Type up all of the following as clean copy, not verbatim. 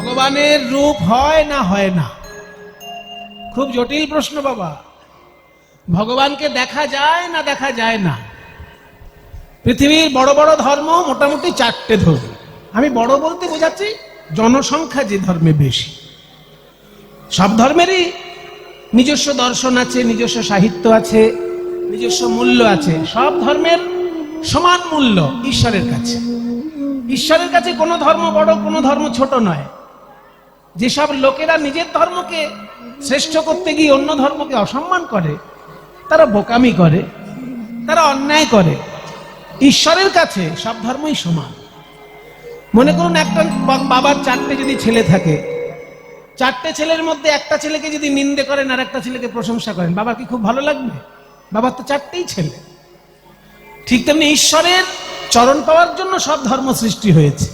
ভগবানের রূপ হয় না হয় না? খুব জটিল প্রশ্ন বাবা। ভগবানকে দেখা যায় না দেখা যায় না? পৃথিবীর বড় বড় ধর্ম মোটামুটি 4টে ধর্ম। আমি বড় বলতে বোঝাচ্ছি জনসংখ্যা যে ধর্মে বেশি। সব ধর্মেরই নিজস্ব দর্শন আছে, নিজস্ব সাহিত্য আছে, নিজস্ব মূল্য আছে। সব ধর্মের সমান মূল্য ঈশ্বরের কাছে। ঈশ্বরের কাছে কোনো ধর্ম বড়, কোনো ধর্ম ছোট নয়। যেসব লোকেরা নিজের ধর্মকে শ্রেষ্ঠ করতে গিয়ে অন্য ধর্মকে অসম্মান করে, তারা বোকামি করে, তারা অন্যায় করে। ঈশ্বরের কাছে সব ধর্মই সমান। মনে করুন একটা বাবার 4টে যদি ছেলে থাকে, 4টে ছেলের মধ্যে একটা ছেলেকে যদি নিন্দে করেন আর একটা ছেলেকে প্রশংসা করেন, বাবার কি খুব ভালো লাগবে? বাবার তো 4টেই ছেলে। ঠিক তেমনি ঈশ্বরের চরণ পাওয়ার জন্য সব ধর্ম সৃষ্টি হয়েছে।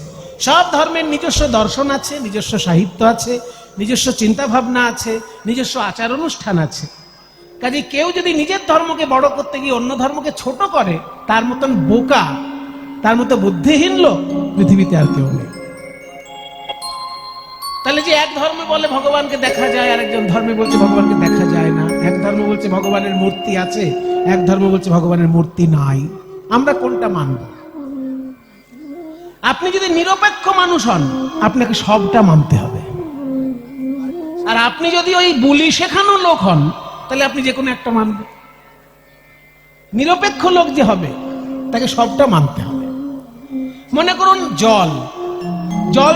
সব ধর্মের নিজস্ব দর্শন আছে, নিজস্ব সাহিত্য আছে, নিজস্ব চিন্তা ভাবনা আছে, নিজস্ব আচার অনুষ্ঠান আছে। কাজে কেউ যদি নিজের ধর্মকে বড় করতে গিয়ে অন্য ধর্মকে ছোট করে, তার মতন বোকা, তার মতো বুদ্ধিহীন লোক পৃথিবীতে আর কেউ নেই। তাহলে যে এক ধর্মে বলে ভগবানকে দেখা যায়, আর একজন ধর্মে বলছে ভগবানকে দেখা যায় না। এক ধর্ম বলছে ভগবানের মূর্তি আছে, এক ধর্ম বলছে ভগবানের মূর্তি নাই। আমরা কোনটা মানব? আপনি যদি নিরপেক্ষ মানুষ হন, আপনাকে সবটা মানতে হবে। আর আপনি যদি ওই বুলি শেখানো লোক হন, তাহলে আপনি যে কোনো একটা মানবেন। নিরপেক্ষ লোক যে হবে, তাকে সবটা মানতে হবে। মনে করুন জল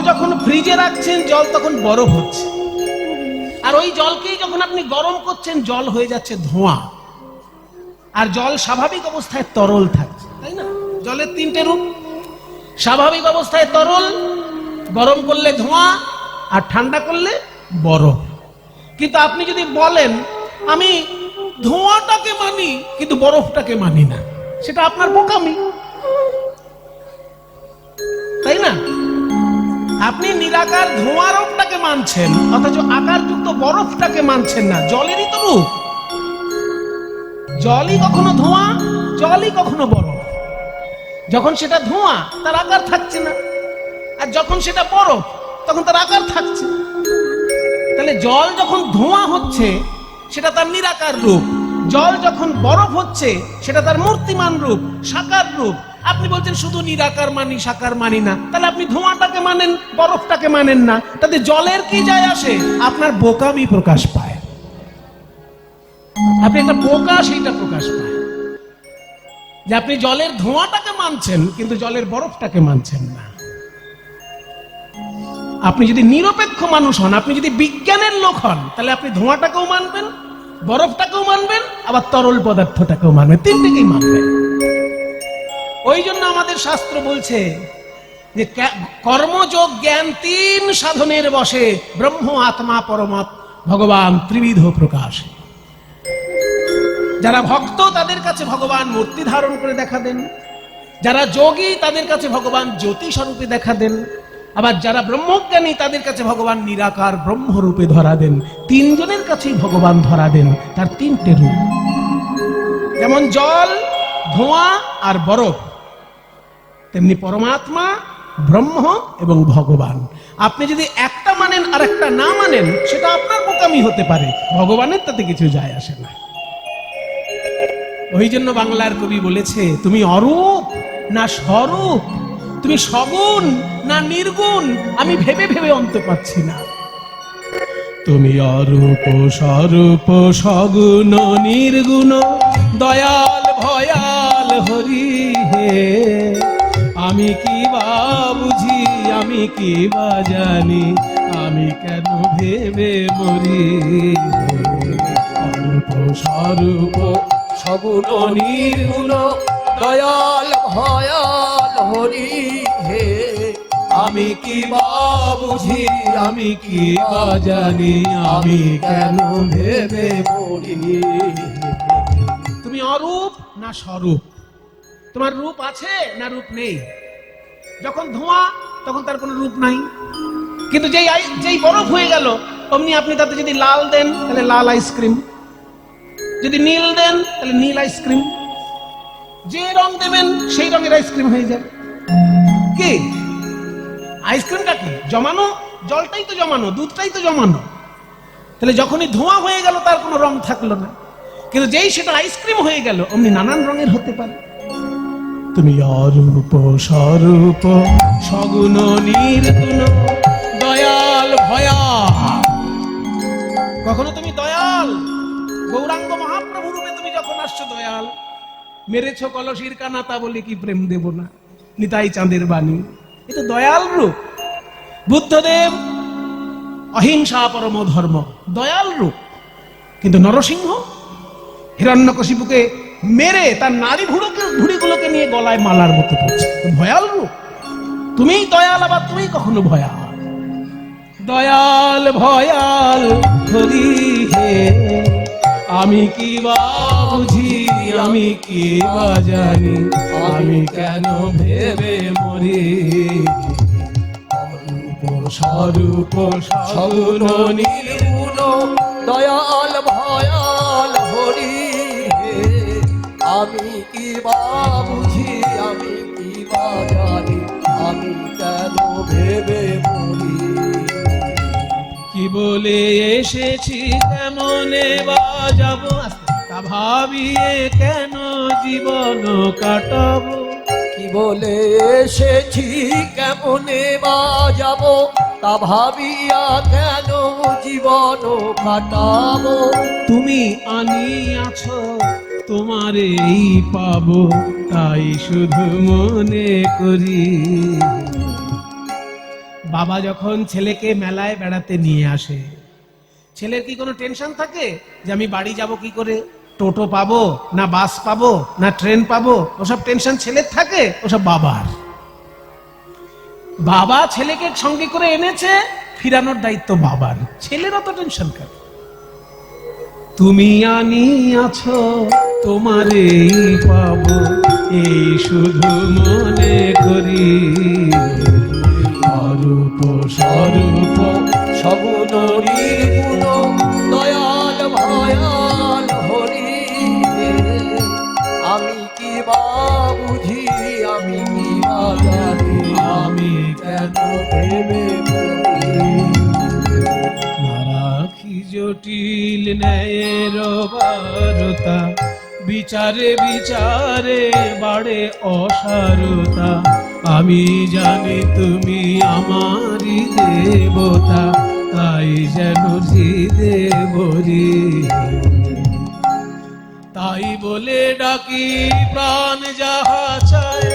যখন ফ্রিজে রাখছেন, জল তখন বরফ হচ্ছে। আর ওই জলকেই যখন আপনি গরম করছেন, জল হয়ে যাচ্ছে ধোঁয়া। আর জল স্বাভাবিক অবস্থায় তরল থাকছে, তাই না? জলের 3টে রূপ। স্বাভাবিক অবস্থায় তরল, গরম করলে ধোঁয়া, আর ঠান্ডা করলে বরফ। কিন্তু আপনি যদি বলেন আমি ধোঁয়াটাকে মানি কিন্তু বরফটাকে মানি না, সেটা আপনার বোকামি, তাই না? আপনি নিরাকার ধোঁয়ারটাকে মানছেন, অথচ আকারযুক্ত বরফটাকে মানছেন না। জলেরই তো রূপ। জলই কখনো ধোঁয়া, জলই কখনো বরফ। যখন সেটা ধোঁয়া, তার আকার থাকছে না, আর যখন সেটা বরফ, তখন তার আকার থাকছে। তাহলে জল যখন ধোঁয়া হচ্ছে, সেটা তার নিরাকার রূপ। জল যখন বরফ হচ্ছে, সেটা তার মূর্তিমান রূপ, সাকার রূপ। আপনি বলছেন শুধু নিরাকার মানি, সাকার মানি না। তাহলে আপনি ধোঁয়াটাকে মানেন, বরফটাকে মানেন না। তাতে জলের কি যায় আসে? আপনার বোকামি প্রকাশ পায়। আপনি একটা বোকা, সেইটা প্রকাশ পায় যে আপনি জলের ধোঁয়াটাকে মানছেন কিন্তু জলের বরফটাকে মানছেন না। আপনি যদি নিরপেক্ষ মানুষ হন, আপনি যদি বিজ্ঞানের লোক হন, তাহলে আপনি ধোঁয়াটাকেও মানবেন, বরফটাকেও মানবেন, আবার তরল পদার্থটাকেও মানবেন। 3টেকেই মানবেন। ওই জন্য আমাদের শাস্ত্র বলছে যে কর্মযোগ জ্ঞান 3 সাধনের বসে, ব্রহ্ম আত্মা পরমাৎ ভগবান ত্রিবিধ প্রকাশ। যারা ভক্ত তাদের কাছে ভগবান মূর্তি ধারণ করে দেখা দেন, যারা যোগী তাদের কাছে ভগবান জ্যোতি স্বরূপে দেখা দেন, আবার যারা ব্রহ্মজ্ঞানী তাদের কাছে ভগবান নিরাকার ব্রহ্মরূপে ধরা দেন। 3 জনের কাছেই ভগবান ধরা দেন, তার 3টে রূপ। যেমন জল, ধোঁয়া আর বরফ, তেমনি পরমাত্মা, ব্রহ্ম এবং ভগবান। আপনি যদি একটা মানেন আর একটা না মানেন, সেটা আপনার বোকামি হতে পারে, ভগবানের তাতে কিছু যায় আসে না। ওই জন্য বাংলার কবি বলেছে, তুমি অরূপ না স্বরূপ, তুমি সগুণ না নির্গুণ, আমি ভেবে ভেবে অন্ত পাচ্ছি না। তুমি অরূপ স্বরূপ সগুণ নির্গুণ, দয়াল ভয়াল হরি হে। আমি কি বা বুঝি, আমি কি বা জানি, আমি কেন ভেবে মরি। অরূপ স্বরূপ সগুণ নির্গুণ, দয়াল ভয়াল হরি হে। আমি কি বা বুঝি, আমি কি বা জানি, আমি কেন ভেবে মরি। তুমি অরূপ না স্বরূপ, তোমার রূপ আছে না রূপ নেই। যখন ধোঁয়া, তখন তার কোনো রূপ নাই। কিন্তু যেই বরফ হয়ে গেল, অমনি আপনি তাতে যদি লাল দেন, তাহলে লাল আইসক্রিম, যদি নীল দেন, তাহলে নীল আইসক্রিম। যে রং দেবেন সেই রঙের আইসক্রিম হয়ে যায়। কি আইসক্রিমটা কি? জমানো জলটাই তো জমানো, দুধটাই তো জমানো। তাহলে যখনই ধোঁয়া হয়ে গেল তার কোনো রং থাকলো না। কিন্তু যেই সেটা আইসক্রিম হয়ে গেল অমনি নানান রঙের হতে পারে। তুমি অরূপ স্বরূপ সগুণ নির্গুণ দয়াল ভয়া। কখনো তুমি দয়াল গৌরাঙ্গ মহাপ্রভু রূপে তুমি যখন আসছো দয়াল, মেরেছ কলসির কানাতা বলে কি প্রেম দেব না, নিতাই চাঁদের বাণী, এটা দয়াল রূপ। বুদ্ধদেব অহিংসা পরম ধর্ম, দয়াল রূপ। কিন্তু নরসিংহ হিরণ্যকশিপুকে মেরে তার নারী ভুড়িগুলোকে নিয়ে গলায় মালার মতো করছে, ভয়াল রূপ। তুমিই দয়াল, আবার তুমি কখনো ভয়াল। দয়াল ভয়াল হরি হে, আমি কি বা বুঝি, আমি কি বা জানি, আমি কেন ভেবে মরি। স্বরূপ সগুণ নির্গুণ দয়াল ভয়াল হরি হে, আমি কি বা বুঝি, আমি কি বা জানি, আমি কেন ভেবে মরি। কি বলে এসেছি কেমনে বা যাব, তা ভাবিয়ে কেন জীবন কাটাবো। কি বলে এসেছি কেমনে বা যাব, তা ভাবিয়া কেন জীবন কাটাবো। তুমি আনিয়াছ তোমারেই পাবো, তাই শুধু মনে করি। বাবা যখন ছেলেকে মেলায় বেড়াতে নিয়ে আসে, ছেলের কি কোনো টেনশন থাকে যে আমি বাড়ি যাব কি করে, টোটো পাবো না বাস পাবো না ট্রেন পাবো? ওসব টেনশন ছেলের থাকে, ওসব বাবার। বাবা ছেলেকে সঙ্গে করে এনেছে, ফিরানোর দায়িত্ব বাবার, ছেলের অত টেনশন কেন? তুমি আনিয়াছ তোমারেই পাবো, এই শুধু মনে করি। অরূপ স্বরূপ সগুণ নির্গুণ দয়াল ভয়াল হরি হে, আমি কি বা বুঝি, আমি কি বা জানি, আমি কেন ভেবে মরি। রাখি জটিল ন্যায়ের বারতা, বিচারে বিচারে বাড়ে অসারতা। আমি জানি তুমি আমারই দেবতা, তাই যেন হৃদে ভরি। তাই বলে ডাকি প্রাণ যাহা চায়,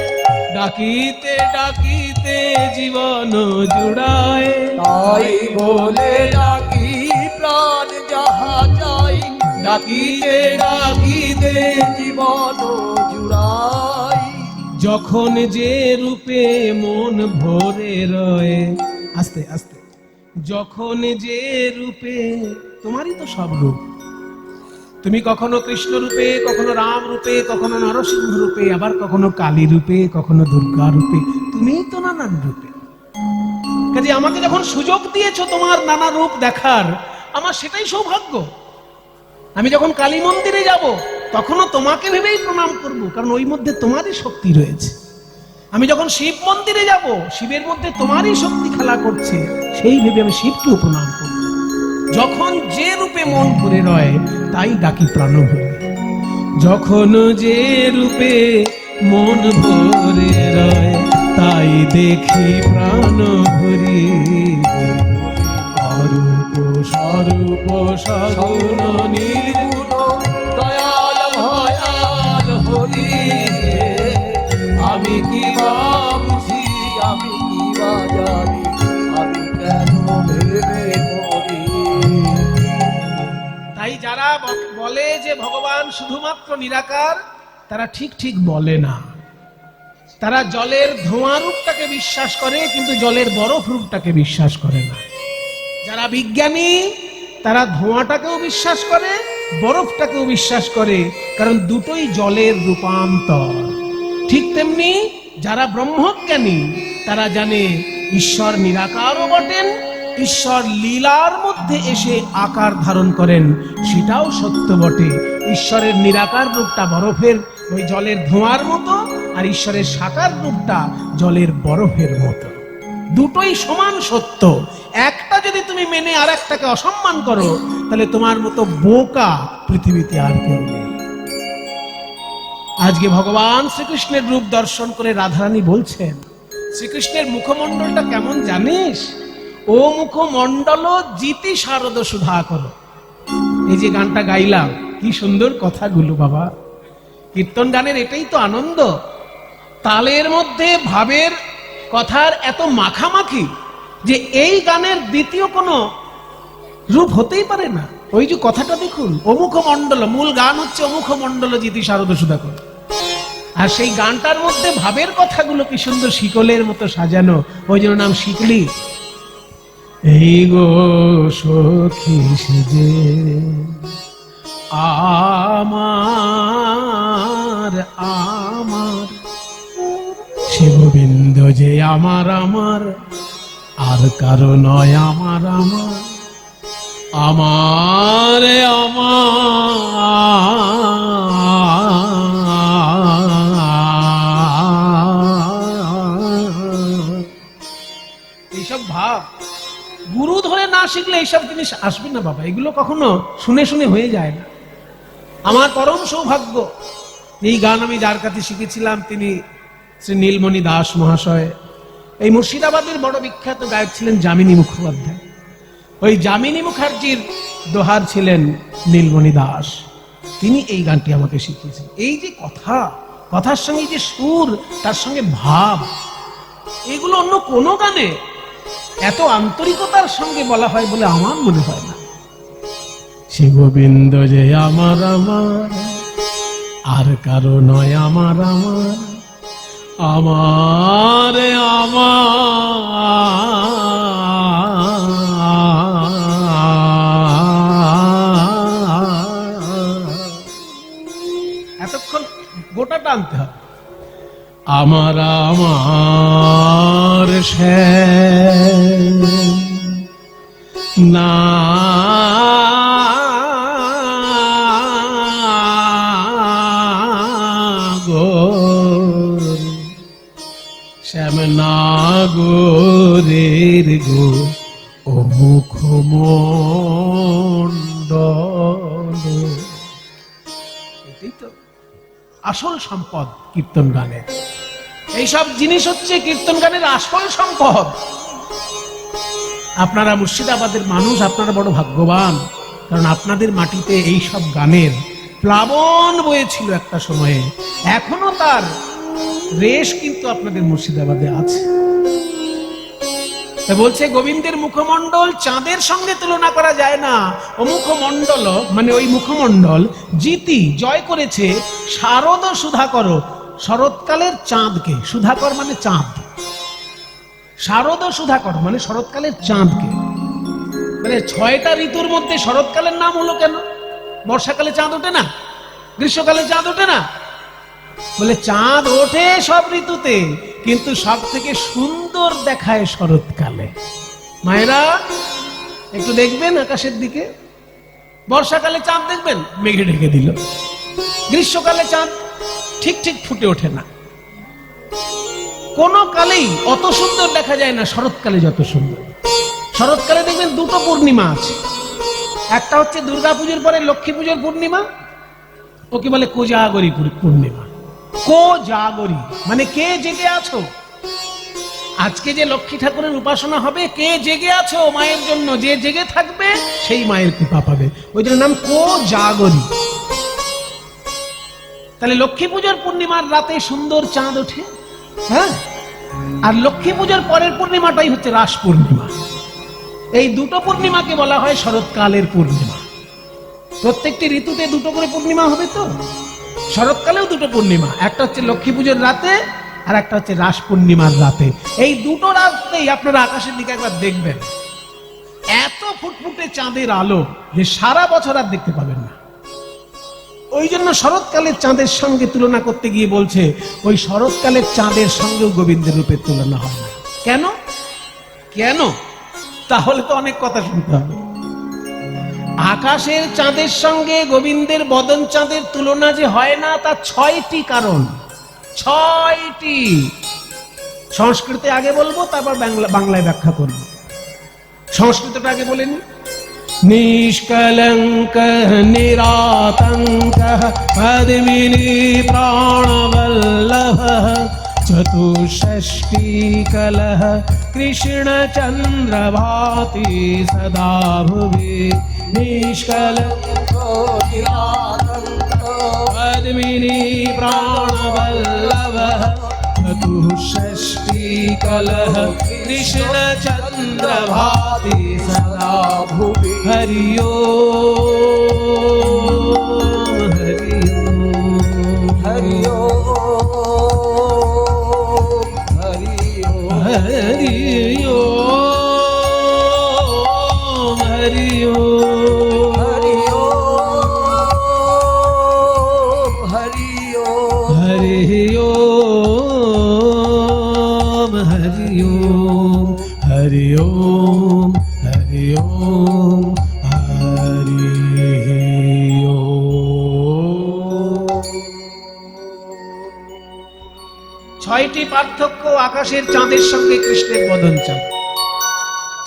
ডাকিতে ডাকিতে জীবন জুড়ায়। তাই বলে ডাকি প্রাণ যাহা চাই, ডাকিতে ডাকিতে জীবন জুড়াই। যখন যে রূপে মন ভরে রয়ে, আস্তে আস্তে, যখন যে রূপে, তোমারই তো সব রূপ। তুমি কখনো কৃষ্ণ রূপে, কখনো রাম রূপে, কখনো নরসিংহ রূপে, আবার কখনো কালী রূপে, কখনো দুর্গা রূপে, তুমিই তো নানান রূপে। কাজে আমাকে যখন সুযোগ দিয়েছো তোমার নানা রূপ দেখার, আমার সেটাই সৌভাগ্য। আমি যখন কালী মন্দিরে যাব তখনও তোমাকে ভেবেই প্রণাম করব, কারণ ওই মধ্যে তোমারই শক্তি রয়েছে। আমি যখন শিব মন্দিরে যাব, শিবের মধ্যে তোমারই শক্তি খেলা করছে, সেই ভেবে আমি শিবকেও প্রণাম করব। যখন যে রূপে মন ভরে রয়, তাই ডাকি প্রাণ ভরে। যখন যে রূপে মন ভরে রয়, তাই দেখি প্রাণ ভরি। অরূপ স্বরূপ সগুণ নির্গুণ দয়াল ভয়াল হরি হে, আমি কি বা বুঝি, আমি কি বা জানি, আমি কেন ভেবে মরি। তাই যারা বলে যে ভগবান শুধুমাত্র নিরাকার, তারা ঠিক ঠিক বলে না। তারা জলের ধোঁয়া রূপটাকে বিশ্বাস করে, কিন্তু জলের বরফ রূপটাকে বিশ্বাস করে না। যারা বিজ্ঞানী তারা ধোঁয়াটাকেও বিশ্বাস করে, বরফটাকেও বিশ্বাস করে, কারণ দুটোই জলের রূপান্তর। ঠিক তেমনি যারা ব্রহ্মজ্ঞানী তারা জানে ঈশ্বর নিরাকারও বটেন, ঈশ্বর লীলার মধ্যে এসে আকার ধারণ করেন, সেটাও সত্য বটে। ঈশ্বরের নিরাকার রূপটা বরফের ওই জলের ধোঁয়ার মতো, আর ঈশ্বরের সাকার রূপটা জলের বরফের মতো। দুটোই সমান সত্য। একটা যদি তুমি মেনে আর একটাকে অসম্মান করো, তাহলে তোমার মতো বোকা পৃথিবীতে আর কেউ নেই। আজকে ভগবান শ্রীকৃষ্ণের রূপ দর্শন করে রাধারানী বলছেন, শ্রীকৃষ্ণের মুখমণ্ডলটা কেমন জানিস? ও মুখমণ্ডল জিতি শারদ সুধা করো। এই যে গানটা গাইলাম, কি সুন্দর কথাগুলো বাবা। কীর্তন গানের এটাই তো আনন্দ, তালের মধ্যে ভাবের কথার এত মাখামাখি যে এই গানের দ্বিতীয় কোনো রূপ হতেই পারে না। ওই যে কথাটা দেখুন, অমুখ মণ্ডল, মূল গান হচ্ছে অমুখ মণ্ডল জিতি শারদ সুধা করো, আর সেই গানটার মধ্যে ভাবের কথাগুলো কি সুন্দর শিকলের মতো সাজানো, ওই জন্য নাম শিকলি। এই গো সখী সেজে আমার আমার, সে গোবিন্দ যে আমার আমার, আর কারো নয় আমার আমার, আমার এইসব ভাব গুরু ধরে না শিখলে এইসব জিনিস আসবে না বাবা। এগুলো কখনো শুনে শুনে হয়ে যায় না। আমার পরম সৌভাগ্য, এই গান আমি যার কাছে শিখেছিলাম তিনি শ্রী নীলমণি দাস মহাশয়। এই মুর্শিদাবাদের বড় বিখ্যাত গায়ক ছিলেন যামিনী মুখোপাধ্যায়। ওই যামিনী মুখার্জির দোহার ছিলেন নীলমণি দাস, তিনি এই গানটি আমাকে শিখিয়েছেন। এই যে কথা, কথার সঙ্গে যে সুর, তার সঙ্গে ভাব, এগুলো অন্য কোনো গানে এত আন্তরিকতার সঙ্গে বলা হয় বলে আমার মনে হয় না। সে গোবিন্দ যে আমার আমার, আর কারো নয় আমার আমার, আমার এতক্ষণ গোটাটা আনতে হবে। আমার আমার না শ্যাম নাগরের গো ও মুখমণ্ডল। এটাই তো আসল সম্পদ কীর্তন গানের। এইসব জিনিস হচ্ছে কীর্তন গানের আসল সম্পদ। আপনারা মুর্শিদাবাদের মানুষ, আপনারা বড় ভাগ্যবান, কারণ আপনাদের মাটিতে এইসব গানের প্লাবন বয়েছিল একটা সময়ে। এখনো তার রেশ কিন্তু আপনাদের মুর্শিদাবাদে আছে। বলছে গোবিন্দের মুখমণ্ডল চাঁদের সঙ্গে তুলনা করা যায় না। ও মুখমণ্ডল মানে ওই মুখমণ্ডল জিতি জয় করেছে শারদ সুধাকর, শরৎকালের চাঁদকে। সুধাকর মানে চাঁদ, শারদ সুধাকর মানে শরৎকালের চাঁদকে। মানে 6টা ঋতুর মধ্যে শরৎকালের নাম হলো কেন? বর্ষাকালে চাঁদ ওঠে না? গ্রীষ্মকালে চাঁদ ওঠে না? বলে চাঁদ ওঠে সব ঋতুতে, কিন্তু সব থেকে সুন্দর দেখায় শরৎকালে। মায়েরা একটু দেখবেন আকাশের দিকে, বর্ষাকালে চাঁদ দেখবেন মেঘে ঢেকে দিল, গ্রীষ্মকালে চাঁদ ঠিক ঠিক ফুটে ওঠে না। কোন কালেই অত সুন্দর দেখা যায় না শরৎকালে যত সুন্দর। শরৎকালে দেখবেন 2টো পূর্ণিমা আছে, একটা হচ্ছে দুর্গাপুজোর পরে লক্ষ্মী পুজোর পূর্ণিমা, ওকে বলে কোজাগরী পূর্ণিমা। কোজাগরী মানে কে জেগে আছো। আজকে যে লক্ষ্মী ঠাকুরের উপাসনা হবে, কে জেগে আছো মায়ের জন্য, যে জেগে থাকবে সেই মায়ের কৃপা পাবে, ওই জন্য নাম কোজাগরী। তাহলে লক্ষ্মী পুজোর পূর্ণিমার রাতে সুন্দর চাঁদ ওঠে, হ্যাঁ, আর লক্ষ্মী পুজোর পরের পূর্ণিমাটাই হচ্ছে রাস পূর্ণিমা। এই 2টো পূর্ণিমাকে বলা হয় শরৎকালের পূর্ণিমা। প্রত্যেকটি ঋতুতে 2টো করে পূর্ণিমা হবে তো, শরৎকালেও 2টো পূর্ণিমা, একটা হচ্ছে লক্ষ্মী পুজোর রাতে আর একটা হচ্ছে রাস পূর্ণিমার রাতে। এই 2টো রাতেই আপনারা আকাশের দিকে একবার দেখবেন, এত ফুটফুটে চাঁদের আলো যে সারা বছর আর দেখতে পাবেন না। ওই জন্য শরৎকালের চাঁদের সঙ্গে তুলনা করতে গিয়ে বলছে ওই শরৎকালের চাঁদের সঙ্গেও গোবিন্দের রূপের তুলনা হয় না। কেন কেন? তাহলে তো অনেক কথা শুনতে হবে। আকাশের চাঁদের সঙ্গে গোবিন্দের বদন চাঁদের তুলনা যে হয় না, তার 6টি কারণ। সংস্কৃতে আগে বলবো, তারপর বাংলায় ব্যাখ্যা করব। সংস্কৃতটা আগে বলে নি। নিষ্কলঙ্ক নিরাতঙ্ক পদ্মিনী প্রাণবল্লভ চতুষ্ষষ্টি কলহ কৃষ্ণ চন্দ্র ভাতি সদা ভুবি। নিষ্কলঙ্ক পদ্মিনী প্রাণবল্লভ চতুষ্ষষ্টি কলহ কৃষ্ণ চন্দ্র ভাতি সদা ভুবি। হরি ওম হরি ওম হরি ওম হরি ওম হরি ওম হরি ওম হরি ওম হরি ওম হরি ওম হরি ওম হরি ওম হরি ওম হরি ওম। ছয়টি পার্থক্য আকাশের চাঁদের সঙ্গে কৃষ্ণের বদন চাঁদ।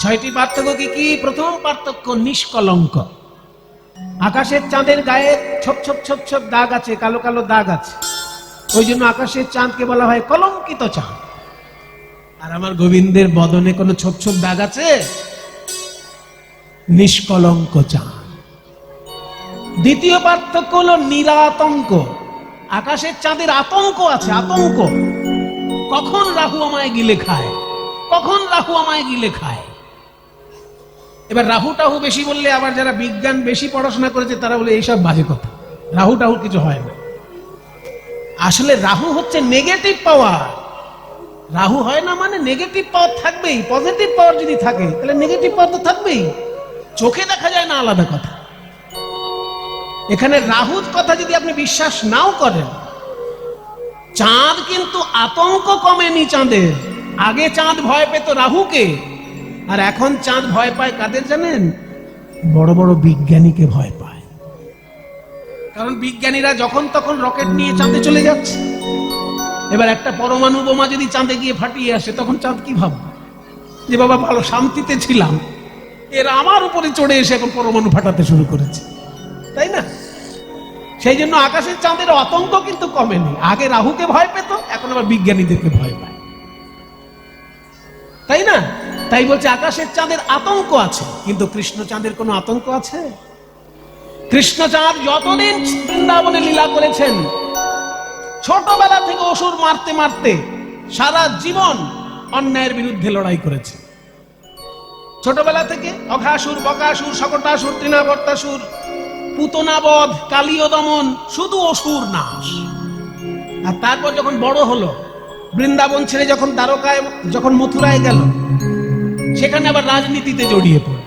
ছয়টি পার্থক্য কি কি? প্রথম পার্থক্য নিষ্কলঙ্ক। আকাশের চাঁদের গায়ে ছোপ ছোপ ছোপ ছোপ দাগ আছে, কালো কালো দাগ আছে, ওই জন্য আকাশের চাঁদকে বলা হয় কলঙ্কিত চাঁদ। আর আমার গোবিন্দের বদনে কোনো ছোপ ছোপ দাগ আছে? নিষ্কলঙ্ক চাঁদ। দ্বিতীয় পার্থক্য হলো নিরাতঙ্ক। আকাশের চাঁদের আতঙ্ক আছে, আতঙ্ক। কখন রাহু আমায় গিলে খায়, কখন রাহু আমায় গিলে খায়। এবার রাহু টাহু বেশি বললে আবার যারা বিজ্ঞান বেশি পড়াশোনা করেছে তারা বলে এইসব বাজে কথা, রাহু টাহু কিছু হয় না। আসলে রাহু হচ্ছে নেগেটিভ পাওয়ার। রাহু হয় না মানে নেগেটিভ পাওয়ার থাকবেই। পজিটিভ পাওয়ার যদি থাকে তাহলে নেগেটিভ পাওয়ার তো থাকবেই। চোখে দেখা যায় না আলাদা কথা। এখানে রাহুর কথা যদি আপনি বিশ্বাস নাও করেন, চাঁদ কিন্তু আতঙ্ক কমেনি চাঁদের। আগে চাঁদ ভয় পেত রাহুকে, আর এখন চাঁদ ভয় পায় কাদের জানেন? বড় বড় বিজ্ঞানীকে ভয় পায়। কারণ বিজ্ঞানীরা যখন তখন রকেট নিয়ে চাঁদে চলে যাচ্ছে। এবার একটা পরমাণু বোমা যদি চাঁদে গিয়ে ফাটিয়ে আসে, তখন চাঁদ কি ভাববে? যে বাবা ভালো শান্তিতে ছিলাম, এরা আমার উপরে চড়ে এসে এখন পরমাণু ফাটাতে শুরু করেছে, তাই না? সেই জন্য আকাশের চাঁদের আতঙ্ক কিন্তু কমেনি। আগে রাহুকে ভয় পেত, এখন আবার বিজ্ঞানীদেরকে ভয় পায়, তাই না? তাই বলছে আকাশের চাঁদের আতঙ্ক আছে, কিন্তু কৃষ্ণ চাঁদের কোনো আতঙ্ক আছে? কৃষ্ণ চাঁদ যতদিন বৃন্দাবনে লীলা করেছেন, ছোটবেলা থেকে অসুর মারতে মারতে সারা জীবন অন্যায়ের বিরুদ্ধে লড়াই করেছে। ছোটবেলা থেকে অঘাসুর, বকাসুর, শকটাসুর, তৃণাবর্তাসুর, পুতনাবধ, কালীয় দমন, শুধু অসুর নাশ। আর তারপর যখন বড় হলো, বৃন্দাবন ছেড়ে যখন দ্বারকায়, যখন মথুরায় গেল, সেখানে আবার রাজনীতিতে জড়িয়ে পড়ল।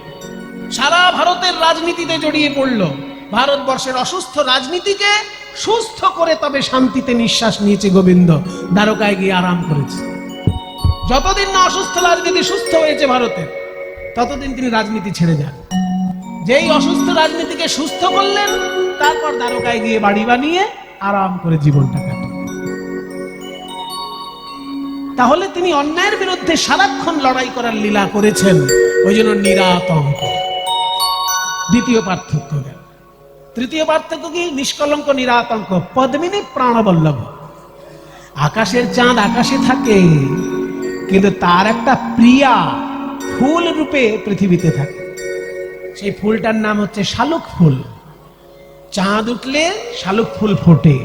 সারা ভারতের রাজনীতিতে জড়িয়ে পড়ল। ভারতবর্ষের অসুস্থ রাজনীতিকে সুস্থ করে তবে শান্তিতে নিঃশ্বাস নিয়েছে গোবিন্দ। দ্বারকায় গিয়ে আরাম করেছে। যতদিন না অসুস্থ রাজনীতি সুস্থ হয়েছে ভারতের, ততদিন তিনি রাজনীতি ছেড়ে যান। যেই অসুস্থ রাজনীতিকে সুস্থ করলেন, তারপর দ্বারকায় গিয়ে বাড়ি বানিয়ে আরাম করে জীবনটা কাটান। তাহলে তিনি অন্যায়ের বিরুদ্ধে সারাক্ষণ লড়াই করার লীলা করেছেন, ওই জন্য নিরাতঙ্ক। দ্বিতীয় পার্থক্য গেল। তৃতীয় পার্থক্য কি? নিষ্কলঙ্ক নিরাতঙ্ক। পদ্মিনী প্রাণবল্লভ। আকাশের চাঁদ আকাশে থাকে, কিন্তু তার একটা প্রিয়া ফুল রূপে পৃথিবীতে থাকে। সেই ফুলটার নাম হচ্ছে শালুক ফুল। চাঁদ উঠলে শালুক ফুল ফোটে,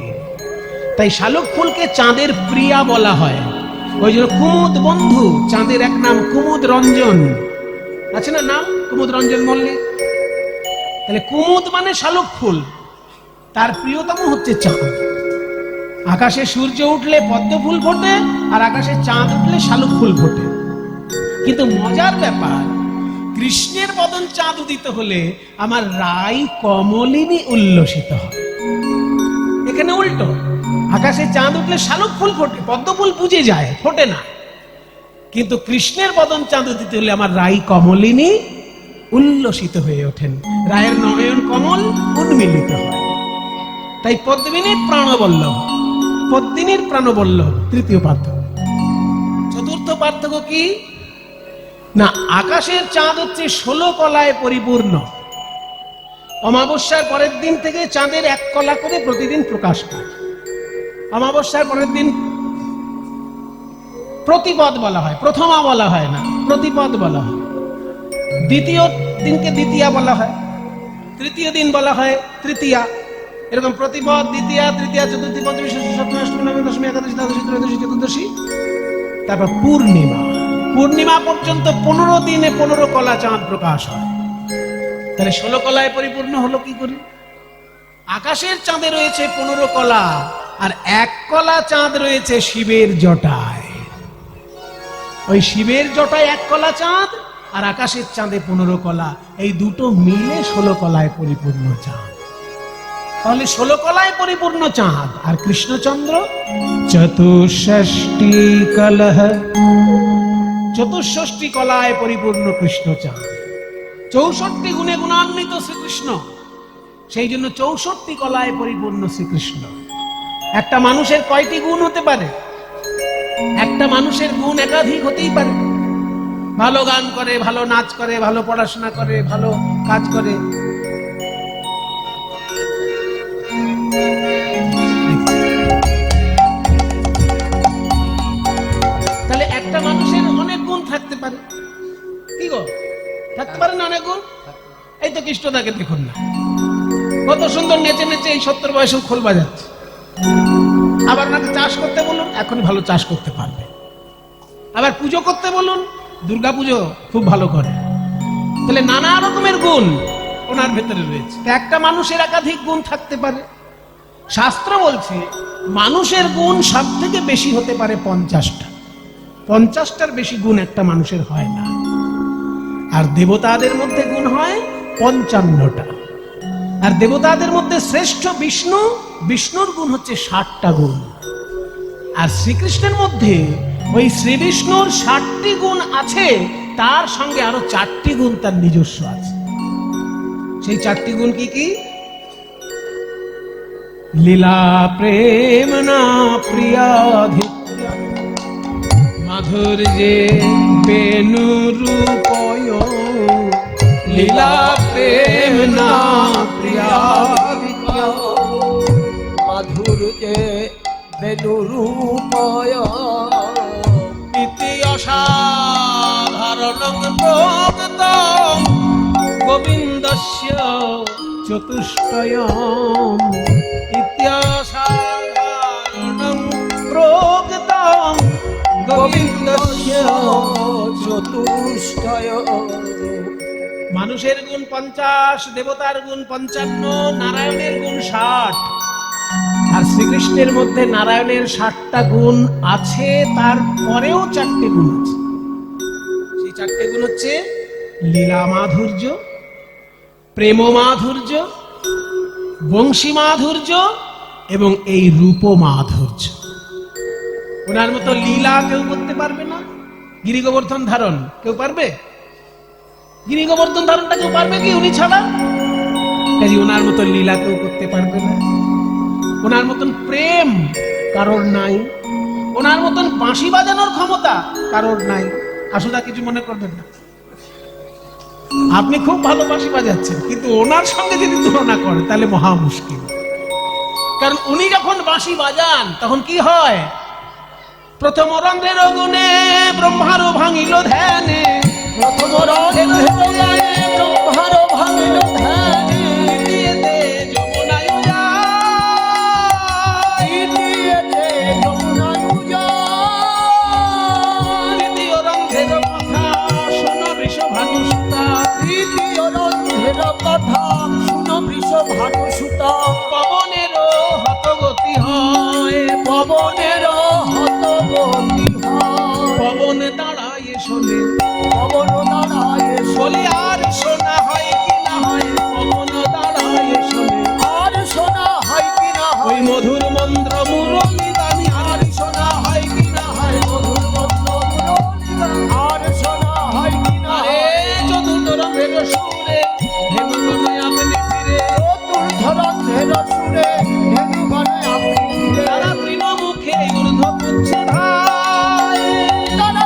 তাই শালুক ফুলকে চাঁদের প্রিয়া বলা হয়। ওই জন্য কুমুদ বন্ধু, চাঁদের এক নাম কুমুদ রঞ্জন, আছে না নাম? কুমুদ রঞ্জন মল্লিক। তাহলে কুমুদ মানে শালুক ফুল, তার প্রিয়তম হচ্ছে চাঁদ। আকাশে সূর্য উঠলে পদ্ম ফুল ফোটে, আর আকাশে চাঁদ উঠলে শালুক ফুল ফোটে। কিন্তু মজার ব্যাপার, কৃষ্ণের বদন চাঁদ উদিত হলে আমার রাই কমলিনী উল্লসিত হয়। এখানে উল্টো, আকাশে চাঁদ উঠলে শালুক ফুল ফোটে, পদ্ম ফুল বুঝে যায়, ফোটে না। কিন্তু কৃষ্ণের বদন চাঁদ উদিত হলে আমার রাই কমলিনী উল্লসিত হয়ে ওঠেন, রায়ের নয়ন কমল উন্মিলিত হয়। তাই পদ্মিনীর প্রাণবল্লভ, পদ্মিনীর প্রাণবল্লভ তৃতীয় পার্থক্য। পার্থক্য কি না, আকাশের চাঁদ হচ্ছে 16 কলায় পরিপূর্ণ। অমাবস্যার পরের দিন থেকে চাঁদের 1 কলা করে প্রতিদিন প্রকাশ পায়। অমাবস্যার পরের দিন প্রতিপদ বলা হয়, প্রথমা বলা হয় না, প্রতিপদ বলা হয়। দ্বিতীয় দিনকে দ্বিতীয়া বলা হয়, তৃতীয় দিন বলা হয় তৃতীয়া। এরকম প্রতিপদ, দ্বিতীয়া, তৃতীয়া, চতুর্থী, পঞ্চমী, ষষ্ঠী, সপ্তমী, অষ্টমী, নবমী, দশমী, একাদশী, দ্বাদশী, ত্রয়োদশী, চতুর্দশী, তারপর পূর্ণিমা। পূর্ণিমা পর্যন্ত 15 দিনে 15 কলা চাঁদ প্রকাশ হয়। তাহলে 16 কলায় পরিপূর্ণ হলো কি করে? আকাশের চাঁদে রয়েছে 15 কলা, আর 1 কলা চাঁদ রয়েছে শিবের জটায়। ওই শিবের জটায় 1 কলা চাঁদ, আর আকাশের চাঁদে 15 কলা, এই দুটো মিলে 16 কলায় পরিপূর্ণ চাঁদ। তাহলে 16 কলায় পরিপূর্ণ চাঁদ। আর কৃষ্ণচন্দ্র চতুষ্ষষ্টি কলহ, 64 কলায় পরিপূর্ণ কৃষ্ণ চাঁদ। 64 গুণে গুণান্বিত শ্রীকৃষ্ণ, সেই জন্য 64 কলায় পরিপূর্ণ শ্রীকৃষ্ণ। একটা মানুষের কয়টি গুণ হতে পারে? একটা মানুষের গুণ একাধিক হতেই পারে। ভালো গান করে, ভালো নাচ করে, ভালো পড়াশোনা করে, ভালো কাজ করে। তাহলে একটা মানুষের অনেক গুণ থাকতে পারে। কি গো, থাকতে পারে না অনেক গুণ? এই তো কৃষ্ণদাকে দেখুন না, কত সুন্দর নেচে নেচে এই 70 বয়সেও খোল বাজাচ্ছে। আবার ওনাকে চাষ করতে বলুন, এখন ভালো চাষ করতে পারবে। আবার পুজো করতে বলুন, দুর্গা পুজো খুব ভালো করে। তাহলে নানা রকমের গুণ ওনার ভেতরে রয়েছে। একটা মানুষের একাধিক গুণ থাকতে পারে। শাস্ত্র বলছে মানুষের গুণ সব থেকে বেশি হতে পারে 50টা। 50টার বেশি গুণ একটা মানুষের হয় না। আর দেবতাদের মধ্যে গুণ হয় 55টা। আর দেবতাদের মধ্যে শ্রেষ্ঠ বিষ্ণু, বিষ্ণুর গুণ হচ্ছে 60টা গুণ। আর শ্রীকৃষ্ণের মধ্যে ওই শ্রী বিষ্ণুর 60টি গুণ আছে, তার সঙ্গে আরো 4টি গুণ তার নিজস্ব আছে। সেই 4টি গুণ কি কি? লীলা প্রেম না প্রিয়াধিক্য, মাধুর্যে বেনু রূপয়, লীলা প্রেম না প্রিয়াধিক্য, মাধুর্যে বেনুরূপয়, ইতি অসাধারণং প্রগতং গোবিন্দস্য চতুষ্টয়ম, ইতি অসাধারণং প্রগতং গোবিন্দস্য চতুষ্টয়। মানুষের গুণ 50, দেবতার গুণ 55, নারায়ণের গুণ 60। আর শ্রীকৃষ্ণের মধ্যে নারায়ণের 60টা গুণ আছে, তারপরেও 4টে গুণ আছে। সেই 4টে গুণ হচ্ছে লীলা মাধুর্য, প্রেম মাধুর্য, বংশী মাধুর্য এবং এই রূপ মাধুর্য। ওনার মতো লীলা কেউ করতে পারবে না। গিরি গোবর্ধন ধারণ কেউ পারবে? গিরি গোবর্ধন ধারণটা কেউ পারবে কি উনি ছাড়া? কাজে ওনার মতো লীলা কেউ করতে পারবে না। ওনার মতন প্রেম কারোর নাই। ওনার মতন বাঁশি বাজানোর ক্ষমতা কারোর নাই। আসুদা কিছু মনে করবেন না, আপনি খুব ভালো বাঁশি বাজাচ্ছেন, কিন্তু ওনার সঙ্গে যদি তুলনা করেন তাহলে মহা মুশকিল। কারণ উনি যখন বাঁশি বাজান তখন কি হয়? প্রথম রন্ধ্রের গুণে ব্রহ্মার ভাঙিল ধ্যানে, প্রথম রন্ধ্রের গুণে ব্রহ্মার ভাঙিল ধ্যানে, দ্বিতীয়তে যমুনায় যায়, দ্বিতীয়তে যমুনায় যায়, তৃতীয় রন্ধ্রের কথা শোনো বৃষভানুসুতা, তৃতীয় রন্ধ্রের কথা শুনো বৃষভানুসুতা, পবনেরও হতগতি হয়, পবনেরও হতগতি হয়, পবন দাঁড়ায় শোনে, পবন দাঁড়ায় বলি আর শোনা হয় কি না হয়, পবন দাঁড়ায় শোনে, আর শোনা হয় কি না ওই হয়, মধুর মন্ত্র মুরলী দানি আর শোনা হয় কি না হয়, মধুর মন্ত্র মুরলী আর শোনা হয় কি না আরে হয়, চতুর্থ রঙের সুরে হেমন্তময় আপনি ফিরে, চতুর্থ রন্ধ্রের সুরে ধেনু বনে আপনি ফিরে, তারা তৃণমুখে ঊর্ধ্ব পুচ্ছে ভাই, তারা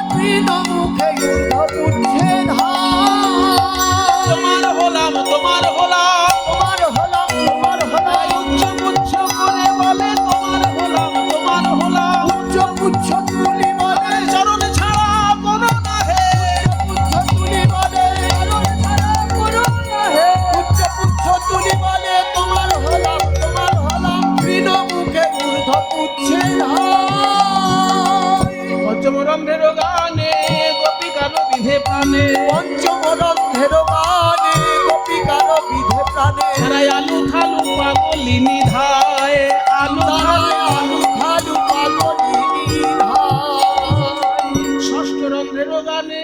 তারাই আলু থালু পাগলিনী ধায়, আলু থালু আলু খালু পাগলিনী ধায়। ষষ্ঠ রন্ধ্রের গানে,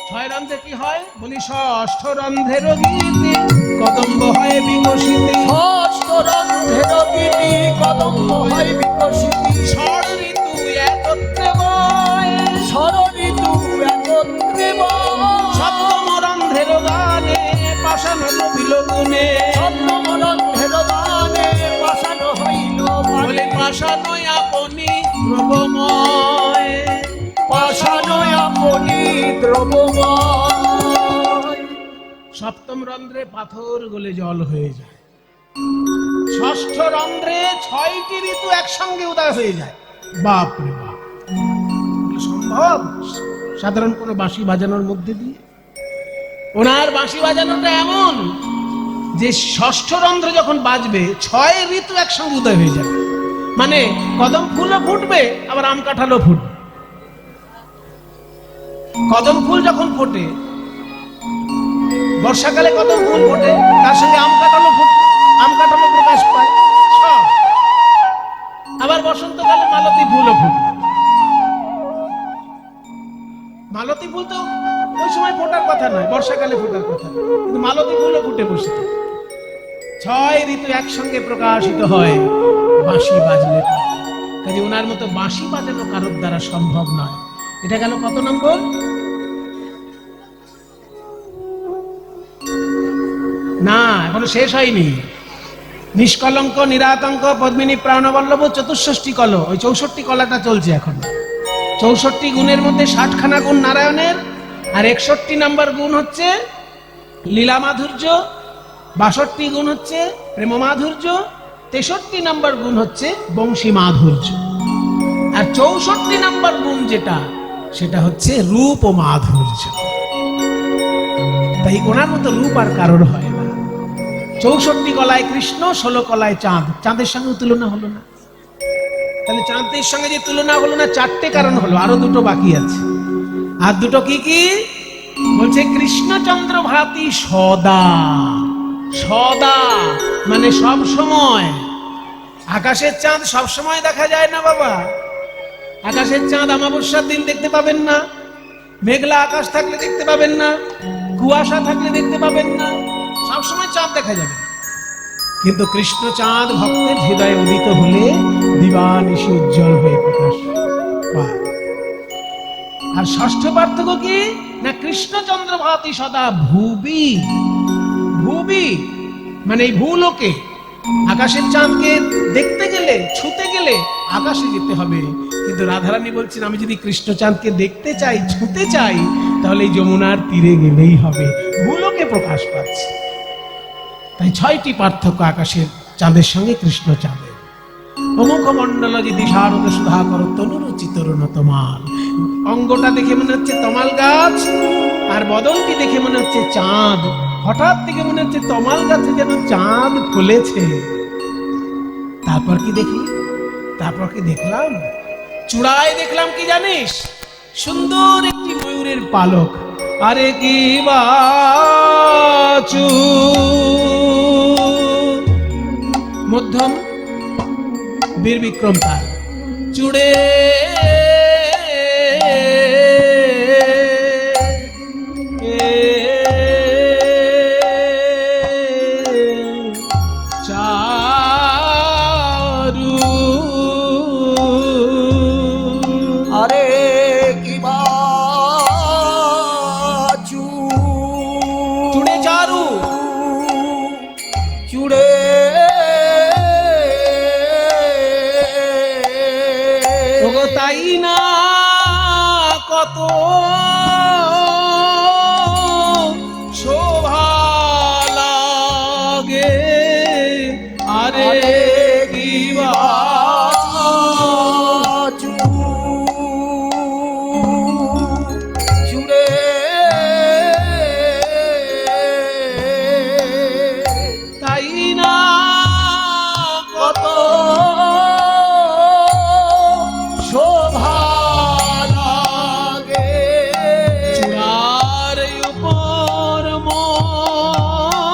ছয় রন্ধ্রে কি হয় বলি, ষষ্ঠ রন্ধ্রের গীতে কদম্ব হয় বিকশিতে, ষষ্ঠ রন্ধ্রের গীতি কদম্ব হয় বিকশিতি। ষড় ঋতু একত্রে বয়, ষড় ঋতু একত্রে বয়। সপ্তম রন্ধ্রের গানে পাষাণ কবিল গুণে, সপ্তম রন্ধ্রের গানে পাষাণ হইল বলে পাষাণ আপনি দ্রবময়, পাষাণ আপনি দ্রবময়। সপ্তম রন্ধ্রে পাথর গলে জল হয়ে যায়, ষষ্ঠ রন্ধ্রে 6টি ঋতু একসঙ্গে উদয় হয়ে যায়। বাপ রে বাপ, এগুলো সম্ভব সাধারণ কোনো বাঁশি বাজানোর মধ্যে দিয়ে? ওনার বাঁশি বাজানোটা এমন যে ষষ্ঠ রন্ধ্র যখন বাজবে 6 ঋতু একসঙ্গে উদয় হয়ে যাবে, মানে কদম ফুলও ফুটবে আবার আম কাঁঠালও ফুটবে। কদম ফুল যখন ফোটে, বর্ষাকালে কদম ফুল ফোটে, তার সঙ্গে আম কাঁঠালও প্রকাশ পায় সব। আবার বসন্তকালে মালতী ফুলও ফুটে। মালতী ফুল তো ওই সময় ফোটার কথা নয়, বর্ষাকালে ফোটার কথা, কিন্তু মালতী ফুলও ফুটে বসে থাকে। 6 ঋতু একসঙ্গে প্রকাশিত হয় বাঁশি বাজলে। কাজে ওনার মতো বাঁশি বাজানো কারোর দ্বারা সম্ভব নয়। এটা গেল কত নম্বর? না, এখনো শেষ হয়নি। নিষ্কলঙ্ক নিরাতঙ্ক পদ্মিনী প্রাণবল্লভ 64 কল, ওই 64 কলাটা চলছে এখন। 64 গুণের মধ্যে 60খানা গুণ নারায়ণের, আর 61 নাম্বার গুণ হচ্ছে লীলা মাধুর্য, 62 গুণ হচ্ছে প্রেম মাধুর্য, 63 নাম্বার গুণ হচ্ছে বংশী মাধুর্য, আর 64 নাম্বার গুণ যেটা, সেটা হচ্ছে রূপ ও মাধুর্য। তাই ওনার মতো রূপ আর কারোর হয় না। 64 কলায় কৃষ্ণ, 16 কলায় চাঁদ। চাঁদের সঙ্গে তুলনা হলো না, তাহলে চাঁদের সঙ্গে যে তুলনা হলো না, 4টে কারণ হলো, আরো 2টো বাকি আছে। আর 2টো কি কি বলছে? কৃষ্ণচন্দ্র ভাতি সদা, সদা মানে সব সময়। আকাশের চাঁদ সব সময় দেখা যায় না বাবা। আকাশের চাঁদ অমাবস্যার দিন দেখতে পাবেন না, মেঘলা আকাশ থাকলে দেখতে পাবেন না, কুয়াশা থাকলে দেখতে পাবেন না, সবসময় চাঁদ দেখা যাবে। কিন্তু কৃষ্ণ চাঁদ ভক্তের হৃদয়ে উদিত হলে দিবানিশি উজ্জ্বল হয়ে প্রকাশ পায়। আর ষষ্ঠ পার্থক্য কি না, কৃষ্ণচন্দ্র ভাতি সদা ভুবি। ভুবি মানে এই ভূলোকে। আকাশের চাঁদকে দেখতে গেলে, ছুতে গেলে আকাশে যেতে হবে, কিন্তু রাধারানী বলছেন আমি যদি কৃষ্ণ চাঁদকে দেখতে চাই, ছুতে চাই, তাহলে এই যমুনার তীরে গেলেই হবে, ভূলোকে প্রকাশ পাচ্ছে। তাই 6টি পার্থক্য আকাশের চাঁদের সঙ্গে কৃষ্ণ চাঁদের। অমুখ মন্ডল যদি শারদ সুধা করো তনুরুচি তরুণ তমাল। অঙ্গটা দেখে মনে হচ্ছে তমাল গাছ, আর বদনটি দেখে মনে হচ্ছে চাঁদ। হঠাৎ থেকে মনে হচ্ছে তমাল গাছে যেন চাঁদ ফুলেছে। তারপর কি দেখি? তারপর কি দেখলাম? চূড়ায় দেখলাম কি জানিস? সুন্দর একটি ময়ূরের পালক। আরে কি বাচু, মধ্যম বীর বিক্রম তার চূড়ে চারু। আরে কি বাচু, চূড়ে চারু, চূড়ে ওগো তাই না কত শোভা লাগে। আরে কি বাচু, চূড়ে তাই না কত শোভা লাগে। চূড়ার উপর ময়ূর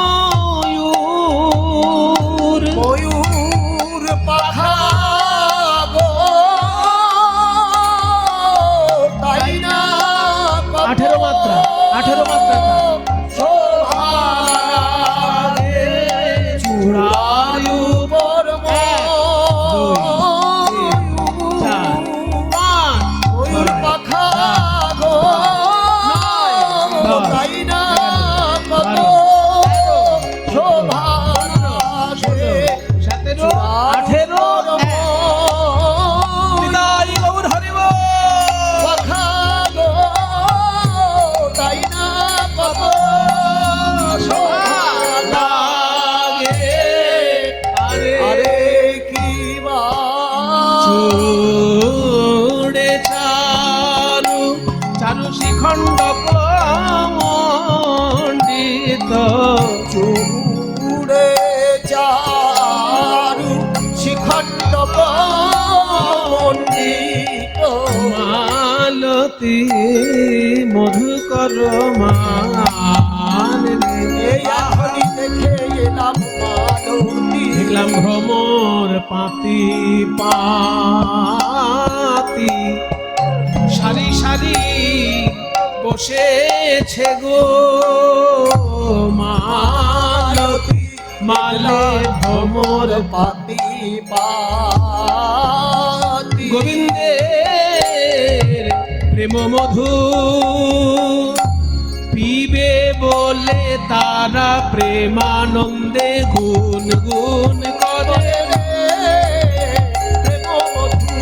চূড়ে চারু শিখণ্ড মন্ডিত মালতী মধুকর মান এই এখনই দেখে এলাম মালতী দেখলাম ভ্রমর পাতি পাতি সারি সারি বসেছে গো মালতী মালে ভ্রমর পাতি পাতি গোবিন্দের প্রেম মধু পিবে বলে তারা প্রেমানন্দে গুন গুন করে প্রেম মধু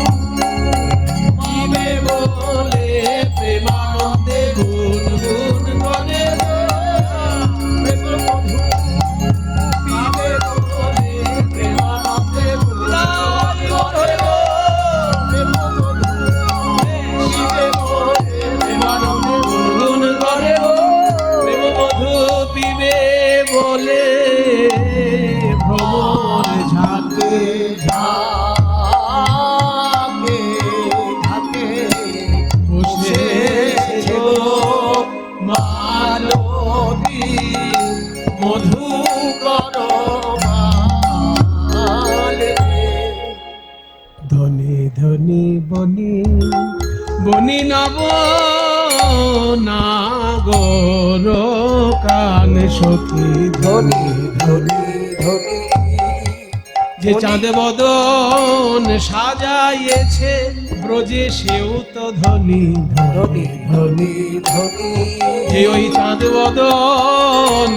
পিবে বলে প্রেমানন্দে গুন গুন করে প্রেম মধু পিবে বলে প্রেমানন্দে গুন করে প্রেম মধু শিবে বলে প্রেমানন্দে গুন করে প্রেম মধু পিবে বলে ভ্রমর ঝাঁকে ঝাঁকে ঝাঁকে বসেছে গো মালতী মধু ধনি ধনি বনি বনি নব নাগর কান সখী ধনি ধনি ধনি যে চাঁদ বদন সাজাইয়েছে ব্রজে সেও তো ধনী ধনি ধনি ধনি যে ওই চাঁদ বদন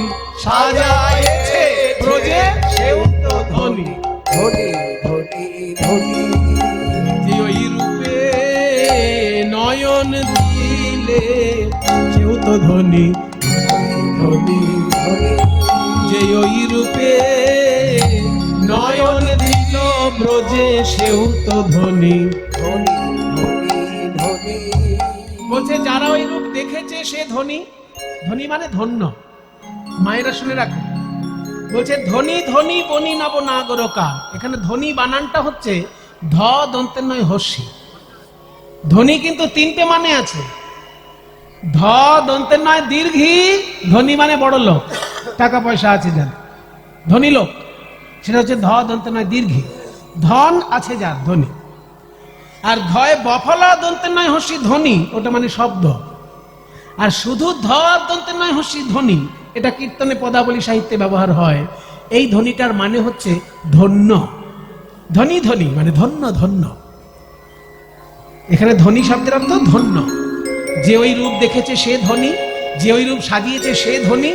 সাজাইয়েছে ব্রজে সেও তো ধনী ধনি ধনি ধনি যে ওই রূপে নয়ন দিলে সেও তো ধনী ধনি ধনি যে ওই রূপে নয়ন দিল ব্রজে সেও তো ধনী ধনি ধনি ধনি বলছে যারা ওই রূপ দেখেছে সে ধনী ধনী মানে ধন্য মায়েরা শুনে রাখো বলছে ধনী ধনী বনি নব নাগর কান এখানে ধনী বানানটা হচ্ছে ধ দন্তের নয় হস্যি ধনী কিন্তু তিনটে মানে আছে ধ দন্তের নয় দীর্ঘি ধনী মানে বড় লোক টাকা পয়সা আছে যার ধনী লোক সেটা হচ্ছে ধ দন্তের নয় দীর্ঘি ধন আছে যার ধনী আর ধয় বফলা দন্তের নয় হস্যি ধনী ওটা মানে শব্দ আর শুধু ধ দন্তের নয় হস্যি ধনী এটা কীর্তনে পদাবলী সাহিত্যে ব্যবহার হয় এই ধ্বনিটার মানে হচ্ছে ধন্য ধনী ধনী মানে ধন্য ধন্য এখানে ধনী শব্দের অর্থ ধন্য যে ওই রূপ দেখেছে সে ধনী যে ওই রূপ সাজিয়েছে সে ধনী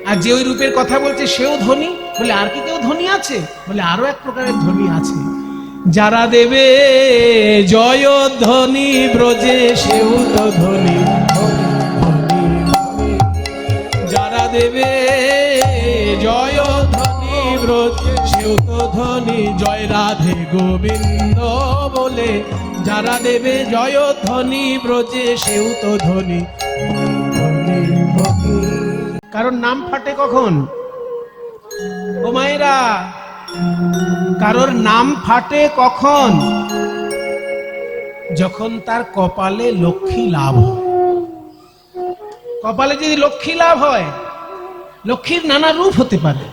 আর যে ওই রূপের কথা বলছে সেও ধনী বলে আর কি কেউ ধনী আছে বলে আরো এক প্রকারের ধনী আছে যারা দেবে জয় ধ্বনি ব্রজে সেও তো ধনী যারা দেবে জয় ধ্বনি ব্রজে সেও তো ধনী জয় রাধে গোবিন্দ বলে যারা দেবে জয় ধ্বনি ব্রজে সেও তো ধনী কারণ নাম ফাটে কখন ও মায়েরা কারোর নাম ফাটে কখন যখন তার কপালে লক্ষ্মী লাভ হয় কপালে যদি লক্ষ্মী লাভ হয় লক্ষ্মীর নানা রূপ হতে পারে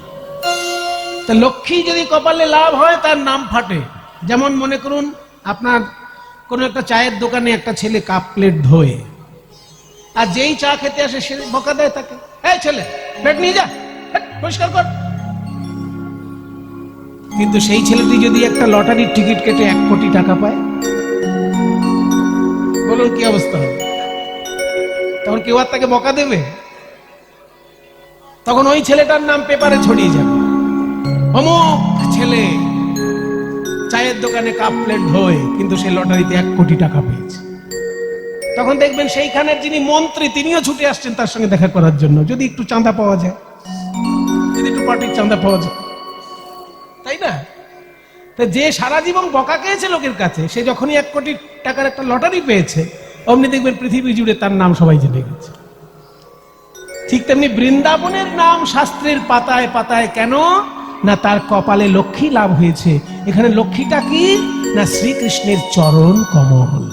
তা লক্ষ্মী যদি কপালে লাভ হয় তার নাম ফাটে যেমন মনে করুন আপনার কোন একটা চায়ের দোকানে একটা ছেলে কাপ প্লেট ধোয়ে আর যেই চা খেতে আসে সে বকা দেয় তাকে এই ছেলে প্লেট নিয়ে যা পরিষ্কার কর কিন্তু সেই ছেলেটি যদি একটা লটারির টিকিট কেটে 1 কোটি টাকা পায় বলুন কি অবস্থা হবে তখন কেউ আর তাকে বকা দেবে তখন ওই ছেলেটার নাম পেপারে ছড়িয়ে যাবে অমুক ছেলে চায়ের দোকানে কাপ প্লেট ধোয় কিন্তু সে লটারিতে 1 কোটি টাকা পেয়েছে তখন দেখবেন সেইখানের যিনি মন্ত্রী তিনিও ছুটে আসছেন তার সঙ্গে দেখা করার জন্য যদি একটু চাঁদা পাওয়া যায় যদি একটু পার্টির চাঁদা পাওয়া যায় তাই না তো যে সারা জীবন বকা খেয়েছে লোকের কাছে সে যখনই 1 কোটি টাকার একটা লটারি পেয়েছে অমনি দেখবেন পৃথিবী জুড়ে তার নাম সবাই জেনে গেছে ঠিক তেমনি বৃন্দাবনের নাম শাস্ত্রের পাতায় পাতায় কেন? না তার কপালে লক্ষ্মী লাভ হয়েছে। এখানে লক্ষ্মীটা কি? না শ্রীকৃষ্ণের চরণ কমল।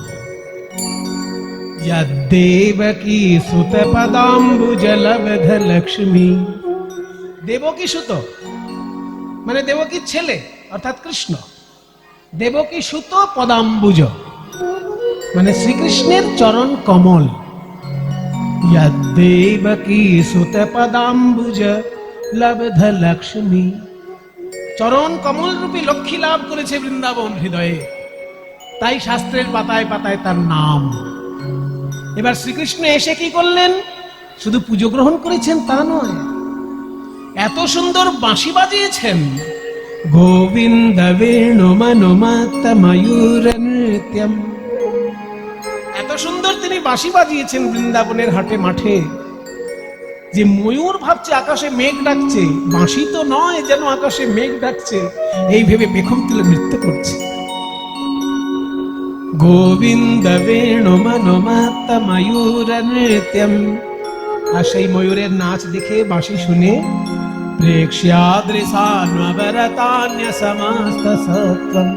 দেবকী সুত পদাম্বুজ লব্ধ লক্ষ্মী। দেবকী সুত মানে দেবকীর ছেলে অর্থাৎ কৃষ্ণ। দেবকী সুত পদাম্বুজ মানে শ্রীকৃষ্ণের চরণ কমল। দেবকী সুত পদাম্বুজ লব্ধ লক্ষ্মী। চরণ কমল রূপী লক্ষ্মী লাভ করেছে বৃন্দাবন হৃদয়ে, তাই শাস্ত্রের পাতায় পাতায় তার নাম। এবার শ্রীকৃষ্ণ এসে কি করলেন? শুধু পুজো গ্রহণ করেছেন তা নয়, এত সুন্দর বাঁশি বাজিয়েছেন। গোবিন্দ বেণু মনোমাত ময়ূর নৃত্যম। এত সুন্দর তিনি বাঁশি বাজিয়েছেন বৃন্দাবনের হাটে মাঠে যে ময়ূর ভাবছে আকাশে মেঘ ডাকছে, বাঁশি তো নয়, যেন আকাশে মেঘ ডাকছে, এই ভেবে পেখম তুলে নৃত্য করছে। গোবিন্দ বেণু মনোমাত ময়ূর নৃত্যম। আর সেই ময়ূরের নাচ দেখে, বাঁশি শুনে প্রেক্ষ্যাদৃশান্বরতান্য সমস্ত সত্ত্বম।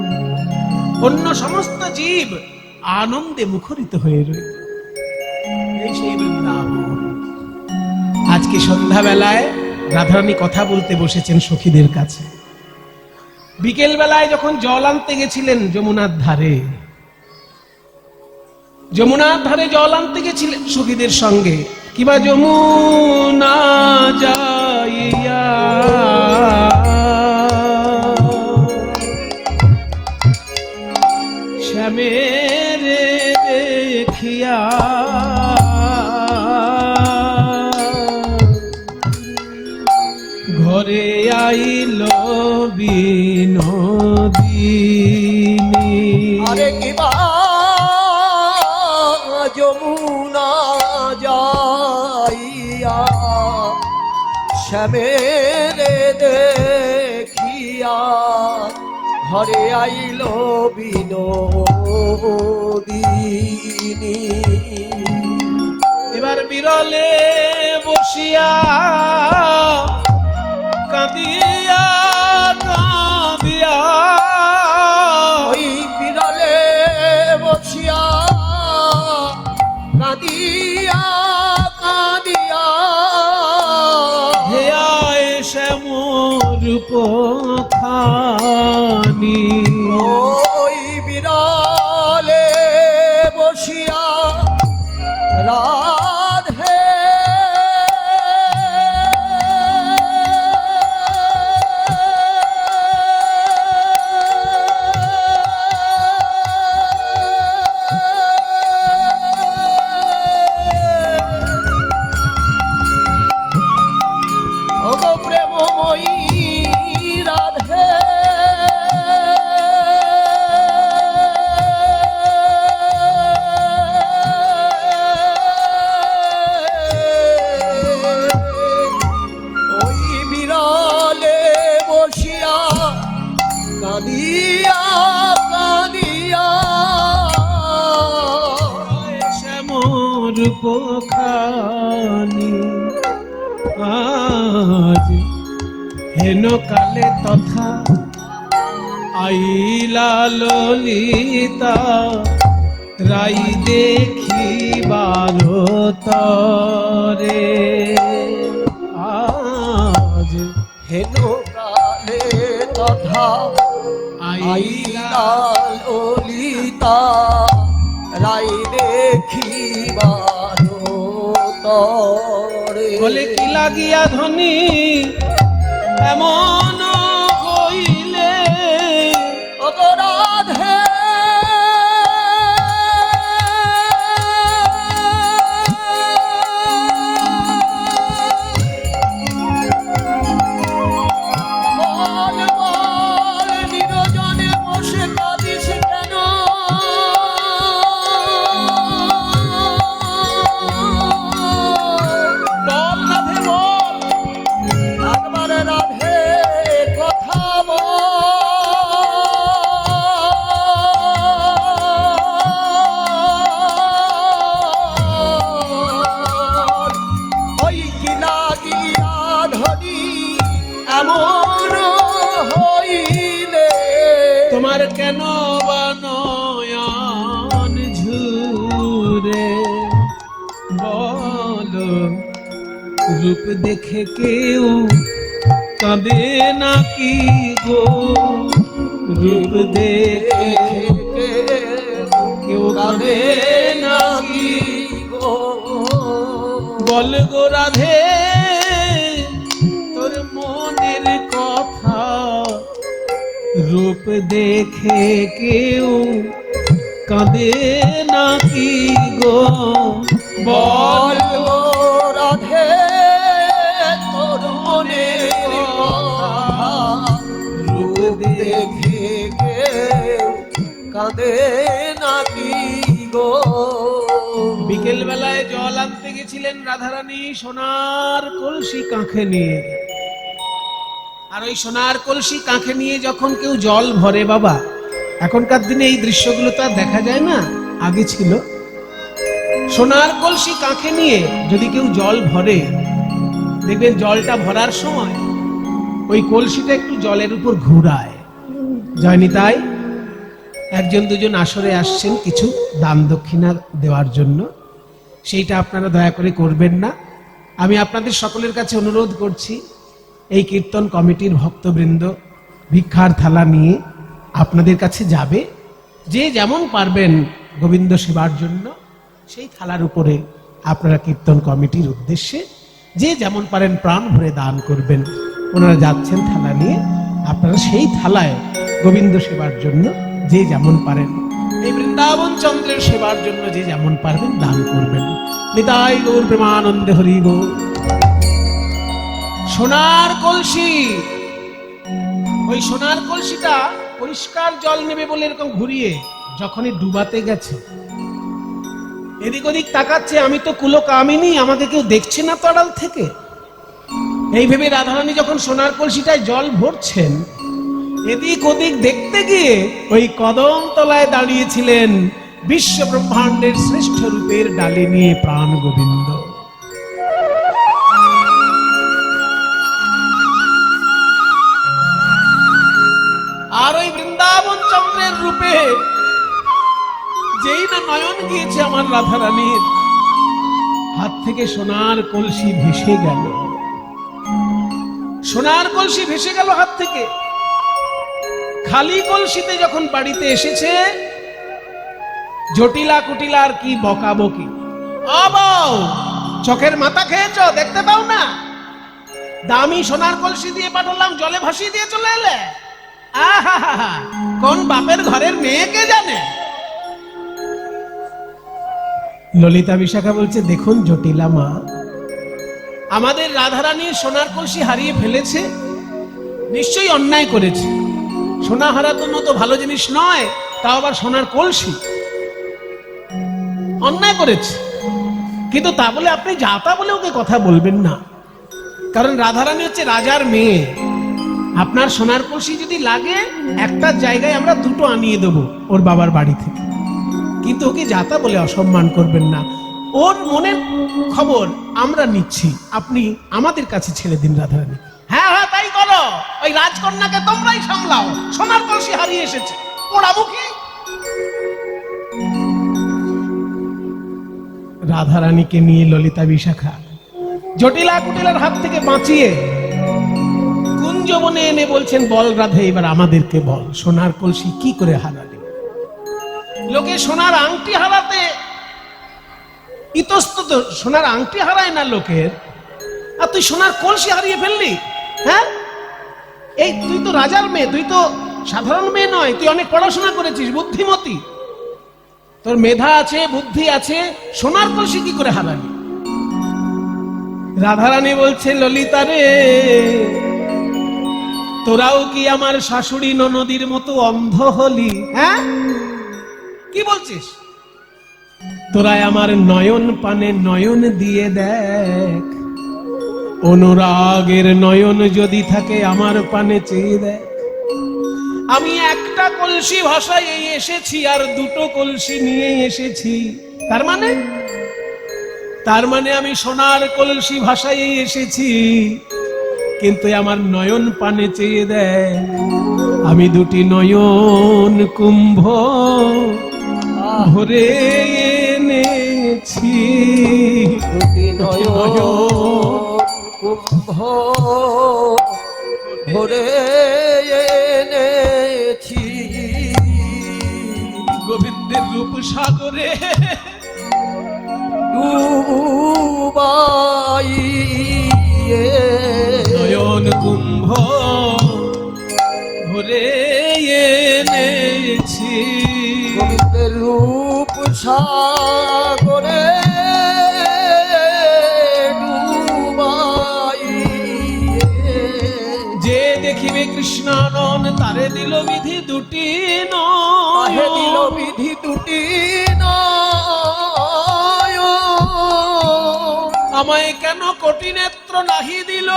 অন্য সমস্ত জীব আনন্দে মুখরিত হয়ে রইল। এই সেই বৃন্দাবন। আজকে সন্ধ্যাবেলায় রাধারানী কথা বলতে বসেছেন সখীদের কাছে। বিকেল বেলায় যখন জল আনতে গেছিলেন যমুনার ধারে, যমুনার ধারে জল আনতে গেছিলেন সখীদের সঙ্গে, কিবা যমুনা যাইয়া শ্যামের দেখিয়া ঘরে আইল বিনোদিনী। আরে কিবা যমুনা যাইয়া শ্যামের দেখিয়া ঘরে আইল বিনোদিনী। এবার বিরলে বসিয়া কাঁদিয়া কাঁদিয়া, ওই বিরলে বসিয়া কাঁদিয়া কাঁদিয়া হেয়ায় শ্যামরূপ খানি। ওই বিরলে বসিয়া রাধে ওগো প্রেমময়ী রাধে ওই বিরলে বসিয়া কাঁদিয়া কাঁদিয়া শ্যামরূপ খানি। আজ হেন কালে তথা আইলা ললিতা রাই দেখিবার তরে। আজ হেন কালে তথা আইলা ললিতা রাই দেখিবার তরে। বলে কি লাগিয়া ধনী এমন হইলে, ওগো রাধে বল বল নিরজনে বসে কাঁদিস কেন? বল রাধে বল। একবারে রাধে এমন হইলে তোমার কেন নয়ন ঝুরে বলো রূপ দেখে কেউ কাঁদে নাকি গো রূপ দেখে কেউ কাঁদে নাকি গো বল গো রাধে তোর মনের কথা রূপ দেখে কেউ কাঁদে নাকি গো বল বল গো রাধে তোর মনের কথা রূপ দেখে কেউ কাঁদে নাকি গো বিকেল বেলায় জল আনতে গেছিলেন রাধারানী সোনার কলসি কাঁখে নিয়ে। আর ওই সোনার কলসি কাঁখে নিয়ে যখন কেউ জল ভরে বাবা, এখনকার দিনে এই দৃশ্যগুলো তো আর দেখা যায় না, আগে ছিল। সোনার কলসি কাঁখে নিয়ে যদি কেউ জল ভরে, দেখবেন জলটা ভরার সময় ওই কলসিটা একটু জলের উপর ঘুরায়। যায়নি তাই একজন দুজন আসরে আসছেন কিছু দান দক্ষিণা দেওয়ার জন্য, সেইটা আপনারা দয়া করে করবেন না। আমি আপনাদের সকলের কাছে অনুরোধ করছি, এই কীর্তন কমিটির ভক্তবৃন্দ ভিক্ষার থালা নিয়ে আপনাদের কাছে যাবে, যে যেমন পারবেন গোবিন্দ সেবার জন্য সেই থালার উপরে আপনারা কীর্তন কমিটির উদ্দেশ্যে যে যেমন পারেন প্রাণ ভরে দান করবেন। ওনারা যাচ্ছেন থালা নিয়ে, আপনারা সেই থালায় গোবিন্দ সেবার জন্য যে যেমন পারেন, এই বৃন্দাবন চন্দ্রের সেবার জন্য যে যেমন পারবেন দান করবেন। নিতাই গৌর প্রেমানন্দে হরি গৌর। সোনার কলসি, ওই সোনার কলসিটা পরিষ্কার জল নেবে বলে এরকম ঘুরিয়ে যখনই ডুবাতে গেছে, এদিক ওদিক তাকাচ্ছে, আমি তো কুলো কামিনী, আমাকে কেউ দেখছে না তো আড়াল থেকে। এই ভেবে রাধারানী যখন সোনার কলসিটায় জল ভরছেন, এদিক ওদিক দেখতে গিয়ে ওই কদম তলায় দাঁড়িয়েছিলেন বিশ্ব ব্রহ্মাণ্ডের শ্রেষ্ঠ রূপের ডালে নিয়ে প্রাণ গোবিন্দ। আর ওই বৃন্দাবন চন্দ্রের রূপে যেই না নয়ন গিয়েছে আমার রাধারানীর, হাত থেকে সোনার কলসি ভেসে গেল। সোনার কলসি ভেসে গেল হাত থেকে। খালি কলসিতে যখন বাড়িতে এসেছে, জটিলা কুটিলার কি বকাবকি, অবাও চোখের মাথা খেয়েছ, দেখতে পাও না? দামি সোনার কলসি দিয়ে পাঠালাম, জলে ভাসিয়ে দিয়ে চলে এলে। আহা, কোন বাপের ঘরের মেয়েকে জানে? ললিতা বিশাখা বলছে, দেখুন জটিলা মা, আমাদের রাধারানী সোনার কলসি হারিয়ে ফেলেছে, নিশ্চয়ই অন্যায় করেছে। সোনা হারানো তো ভালো জিনিস নয়, তাও আবার সোনার কলসি, অন্যায় করেছে। কিন্তু তা বলে আপনি যা তা বলে ওকে কথা বলবেন না, কারণ রাধারানী হচ্ছে রাজার মেয়ে। আপনার সোনার কলসি যদি লাগে, একটা জায়গায় আমরা দুটো আনিয়ে দেবো ওর বাবার বাড়ি থেকে, কিন্তু ওকে যা তা বলে অসম্মান করবেন না। ওর মনের খবর আমরা নিচ্ছি, আপনি আমাদের কাছে ছেড়ে দিন রাধারানী। হ্যাঁ হ্যাঁ তাই করো, ওই রাজকন্যাকে তোমরাই সামলাও, সোনার কলসি হারিয়ে এসেছে, পোড়াবো কি? রাধারানীকে নিয়ে ললিতা বিশাখা জটিলা কুটিলার হাত থেকে বাঁচিয়ে কুঞ্জবনে এনে বলছেন, বল রাধে, এবার আমাদেরকে বল সোনার কলসি কি করে হারালি? লোকে সোনার আংটি হারাতে ইতস্তত, সোনার আংটি হারায় না লোকের, আর তুই সোনার কলসি হারিয়ে ফেললি? হ্যাঁ, এই তুই তো রাজার মেয়ে, তুই তো সাধারণ মেয়ে নয়, তুই অনেক পড়াশোনা করেছিস, বুদ্ধিমতী, তোর মেধা আছে, বুদ্ধি আছে, সোনার কলসি কি করে হারালি? রাধারানী বলছে, ললিতা রে, তোরাও কি আমার শাশুড়ি ননদির মতো অন্ধ হলি? হ্যাঁ, কি বলছিস? তোরা আমার নয়ন পানে নয়ন দিয়ে দেখ, অনুরাগের নয়ন যদি থাকে আমার পানে চেয়ে দেখ। আমি একটা কলসি ভাষায় এসেছি আর দুটো কলসি নিয়ে এসেছি, তার মানে আমি সোনার কলসি ভাষায় এসেছি, কিন্তু আমার নয়ন পানে চেয়ে দেয়। আমি দুটি নয়ন কুম্ভ ভরে এনেছি। দুটি নয়ন কুম্ভ ভরে এনেছি। গোবিন্দের রূপ সাগরে ডুবাইয়ে নয়ন কুম্ভ ভরে এনেছি। গোবিন্দের রূপ সাগরে ডুবাইয়ে। যে দেখিবে কৃষ্ণানন তারে দিল বিধি দুটি আহে দিল নয়ন। বিধি দুটি নয়ন। আমায় কেন কোটি নেত্র নাহি দিল?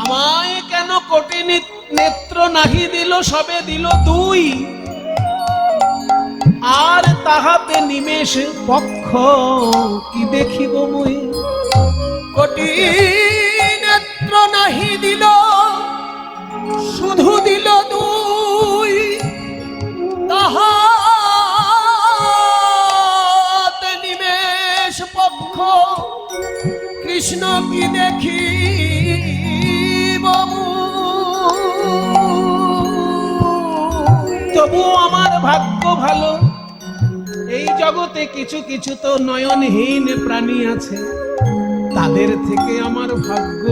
আমায় কেন কোটি নেত্র নাহি দিল? সবে দিল দুই, আর তাহাতে নিমেষ পক্ষ কি দেখিব মুই। কোটি নেত্র নাহি দিল, শুধু দিল দুই, তাহাতে নিমেষ পক্ষ কৃষ্ণ কি দেখি তবুও আমার ভাগ্য ভালো, এই জগতে কিছু কিছু তো নয়নহীন প্রাণী আছে, তাদের থেকে আমার ভাগ্য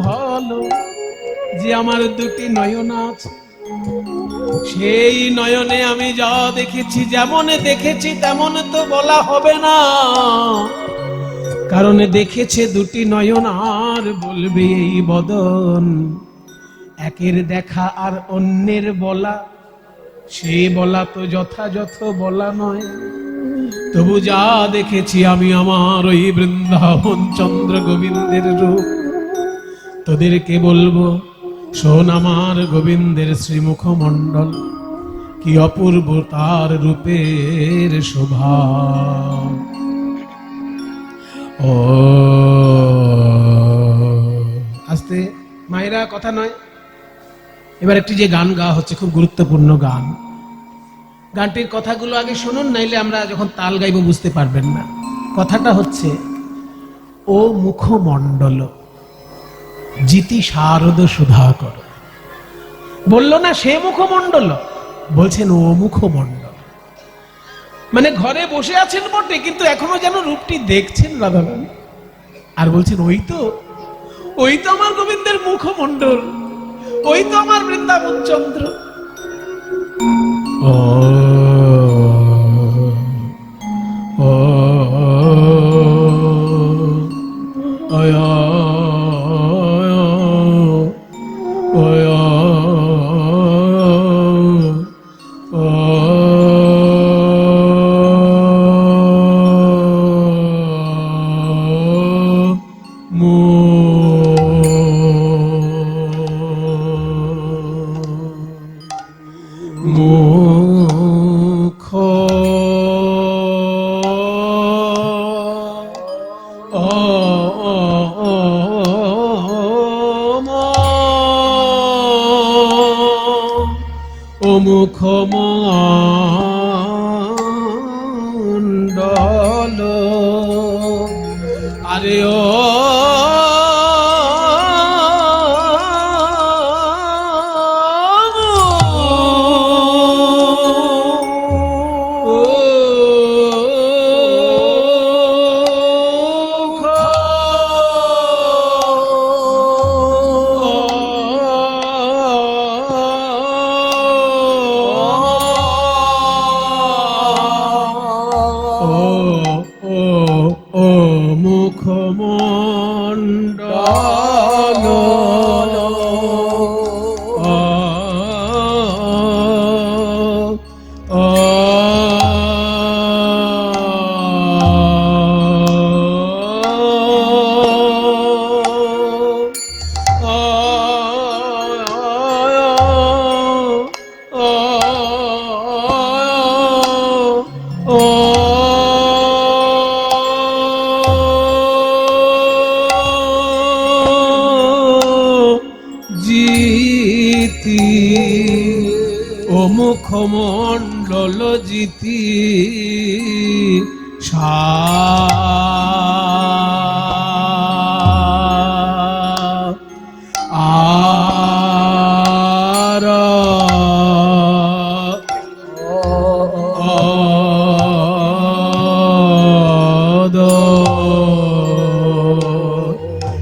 ভালো যে আমার দুটি নয়ন আছে। সেই নয়নে আমি যা দেখেছি, যেমন দেখেছি তেমন তো বলা হবে না, কারণ দেখেছে দুটি নয়ন আর বলবে এই বদন। একের দেখা আর অন্যের বলা, সে বলা তো যথাযথ বলা নয়। তবু যা দেখেছি আমি আমার ওই বৃন্দাবন চন্দ্র গোবিন্দের রূপ, তোদেরকে বলবো শোন আমার গোবিন্দের শ্রীমুখ মণ্ডল, কি অপূর্ব তার রূপের শোভা। ও আস্তে মায়েরা, কথা নয়। এবার একটি যে গান গাওয়া হচ্ছে, খুব গুরুত্বপূর্ণ গান। গানটির কথাগুলো আগে শুনুন, নাইলে আমরা যখন তাল গাইব বুঝতে পারবেন না। কথাটা হচ্ছে, ও মুখমণ্ডল জিতি শারদ সুধাকর। বলল না সে মুখমণ্ডল, বলছেন ও মুখমণ্ডল। মানে ঘরে বসে আছেন বটে, কিন্তু এখনো যেন রূপটি দেখছেন রাধারানী, আর বলছেন ওই তো আমার গোবিন্দের মুখমণ্ডল, ওই তো আমার বৃন্দাবন চন্দ্র। ও ও মুখ ও মুখমণ্ডল, আরে ও মুখমণ্ডল জিতি আর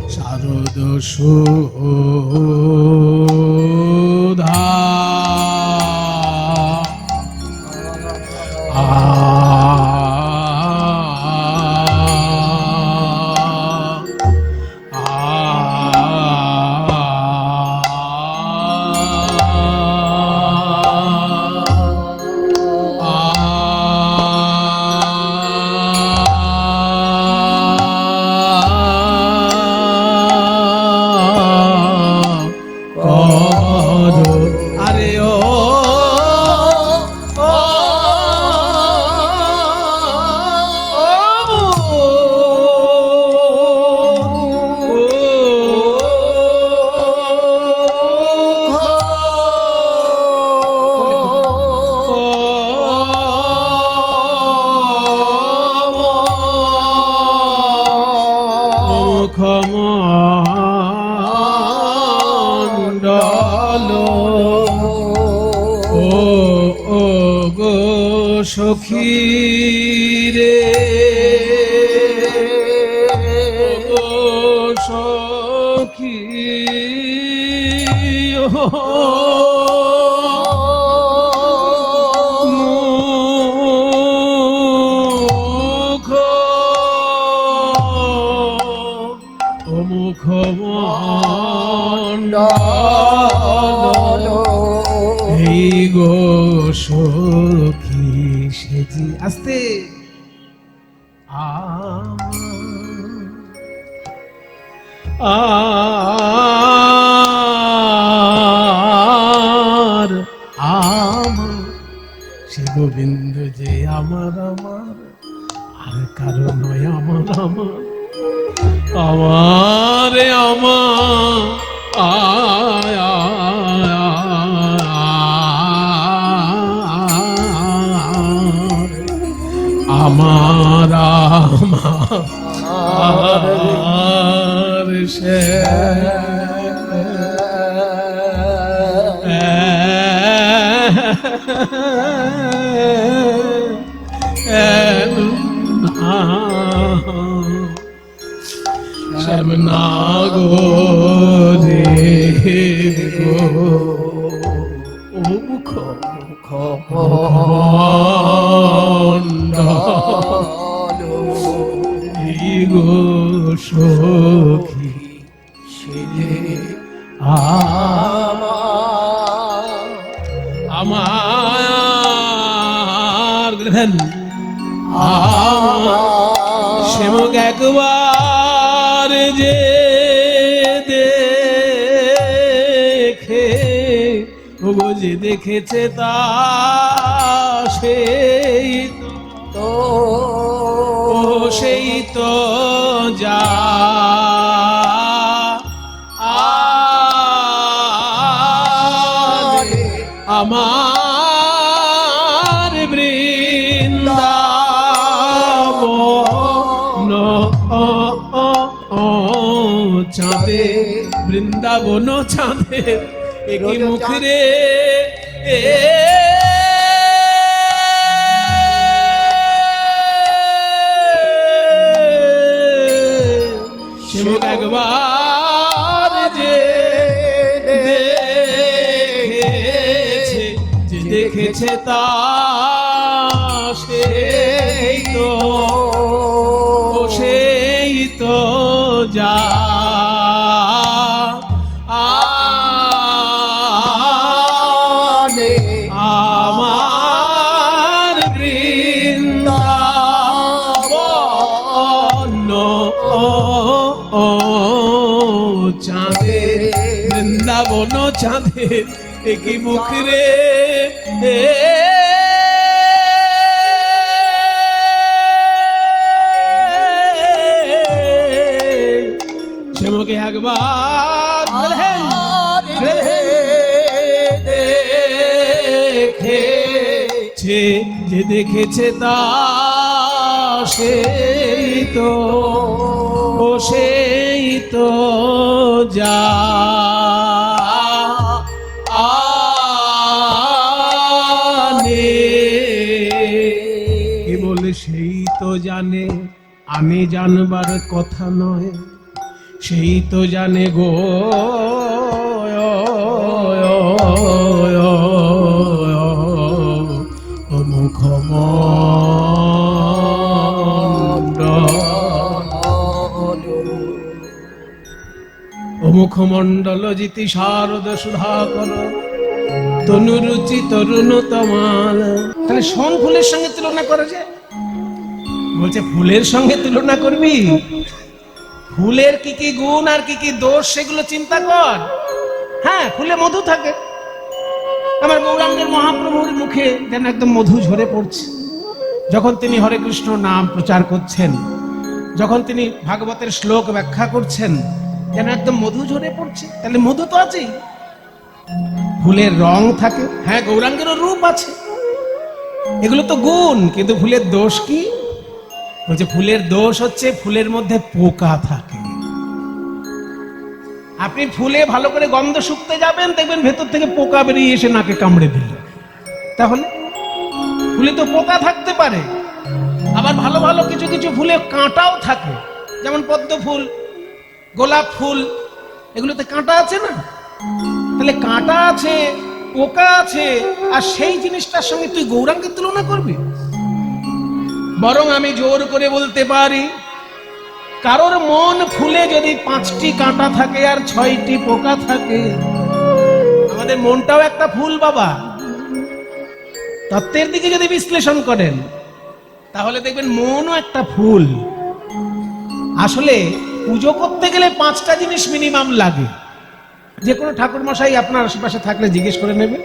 শারদ সুধা আরে ও মুখমণ্ডল ও ও গো সখী রে ও সখী মুখমণ্ডল এই গো সখী সেজি আস্তে আর আমার সে গোবিন্দ যে আমার আমার আর কারো নয় আমার আমার আমারে আমার সে শ্যামনা গো রে গো ও মুখ মুখমণ্ডল এই গো সখী সে আমার শ্যামক একবার যে দেখে ও যে দেখেছে তা সেই তো সেই তো যা আমার বৃন্দাবন চাঁদে বৃন্দাবন চাঁদে একই মুখ রে একবার যে দেখেছে তা সেই তো যা আমার বৃন্দাবন চাঁদে বৃন্দাবন চাঁদে একই মুখ রে শ্যামকে একবার দেখে দেখেছে, যে দেখেছে তা সেই তো, ও সেই তো যা আনে। কে বলে সেই তো জানে, আমি জানবার কথা নয়, সেই তো জানে গো মুখমণ্ডল জিতি শারদ সুধাকর তনুরুচি তরুণ তমাল। তাহলে সোন ফুলের সঙ্গে তুলনা করা যায়? বলছে ফুলের সঙ্গে তুলনা করবি? ফুলের কি কি গুণ আর কি কি দোষ সেগুলো চিন্তা কর। হ্যাঁ, ফুলে মধু থাকে। আমার গৌরাঙ্গের মহাপ্রভুর মুখে যেন একদম মধু ঝরে পড়ছে যখন তিনি হরে কৃষ্ণ নাম প্রচার করছেন, যখন তিনি ভাগবতের শ্লোক ব্যাখ্যা করছেন, যেন একদম মধু ঝরে পড়ছে। তাহলে মধু তো আছেই। ফুলের রং থাকে, হ্যাঁ গৌরাঙ্গেরও রূপ আছে, এগুলো তো গুণ। কিন্তু ফুলের দোষ কি? বলছে ফুলের দোষ হচ্ছে ফুলের মধ্যে পোকা থাকে। আপনি ফুলে ভালো করে গন্ধ শুকতে যাবেন, দেখবেন ভেতর থেকে পোকা বেরিয়ে এসে নাকে কামড়ে দিল। তাহলে ফুলে তো পোকা থাকতে পারে। আবার ভালো ভালো কিছু কিছু ফুলে কাঁটাও থাকে, যেমন পদ্ম ফুল, গোলাপ ফুল, এগুলোতে কাঁটা আছে না? তাহলে কাঁটা আছে, পোকা আছে, আর সেই জিনিসটার সঙ্গে তুই গৌরাঙ্গের তুলনা করবি? বরং আমি জোর করে বলতে পারি, কারোর মন ফুলে যদি 5টি কাঁটা থাকে আর 6টি পোকা থাকে, আমাদের মনটাও একটা ফুল বাবা। তত্ত্বের দিকে যদি বিশ্লেষণ করেন তাহলে দেখবেন মনও একটা ফুল। আসলে পুজো করতে গেলে 5টা জিনিস মিনিমাম লাগে। যে কোনো ঠাকুর মশাই আপনার আশেপাশে থাকলে জিজ্ঞেস করে নেবেন।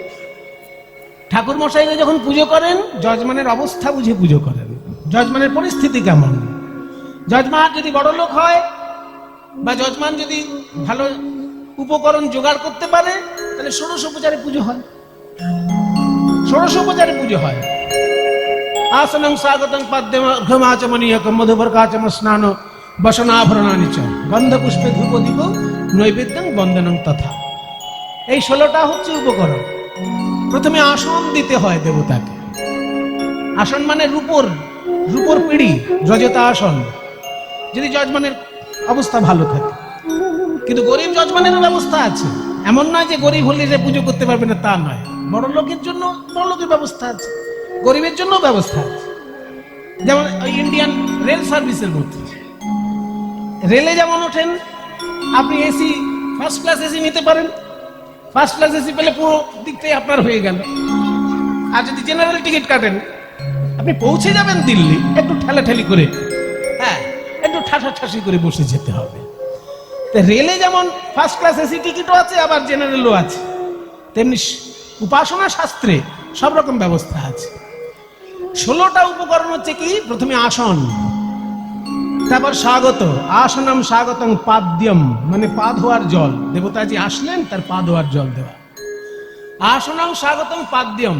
ঠাকুর মশাইরা যখন পুজো করেন, যজমানের অবস্থা বুঝে পুজো করেন, যজমানের পরিস্থিতি কেমন। যজমান যদি বড় লোক হয় বা যজমান যদি ভালো উপকরণ জোগাড় করতে পারে, তাহলে ষোড়শোপচারে পুজো হয়। ষোড়শোপচারে পুজো হয়। আসনং স্বাগতং পাদ্যম ঘমাচমনীয়কম মধুবর্কাচম স্নান বসনাভরণানি চ গন্ধ পুষ্পে ধূপ দীপ নৈবেদ্যং বন্দনং তথা। এই 16টা হচ্ছে উপকরণ। প্রথমে আসন দিতে হয় দেবতাকে। আসন মানে রূপোর পিঁড়ি, রজতা আসন, যদি যজমানের অবস্থা ভালো থাকে। কিন্তু গরিব যজমানের ব্যবস্থা আছে, এমন নয় যে গরিব হলে যে পুজো করতে পারবে না, তা নয়। বড় লোকের জন্য বড় লোকের ব্যবস্থা আছে, গরিবের জন্য ব্যবস্থা আছে। যেমন ইন্ডিয়ান রেল সার্ভিসের মধ্যে, রেলে যেমন ওঠেন আপনি এসি, ফার্স্ট ক্লাস এসি নিতে পারেন। ফার্স্ট ক্লাস এসি পেলে পুরো দিকটাই আপনার হয়ে গেল। আর যদি জেনারেল টিকিট কাটেন, আপনি পৌঁছে যাবেন দিল্লি, একটু ঠেলাঠেলি করে, হ্যাঁ একটু ঠাসাঠাসি করে বসে যেতে হবে। রেলে যেমন ফার্স্ট ক্লাস এসি টিকিটও আছে, আবার জেনারেলও আছে, তেমনি উপাসনা শাস্ত্রে সব রকম ব্যবস্থা আছে। 16টা উপকরণ হচ্ছে কি? প্রথমে আসন, তারপর স্বাগত, আসনম স্বাগতং পাদ্যম, মানে পা ধোয়ার জল। দেবতাজি আসলেন, তার পা ধোয়ার জল দেওয়া। আসনং স্বাগতং পাদ্যম।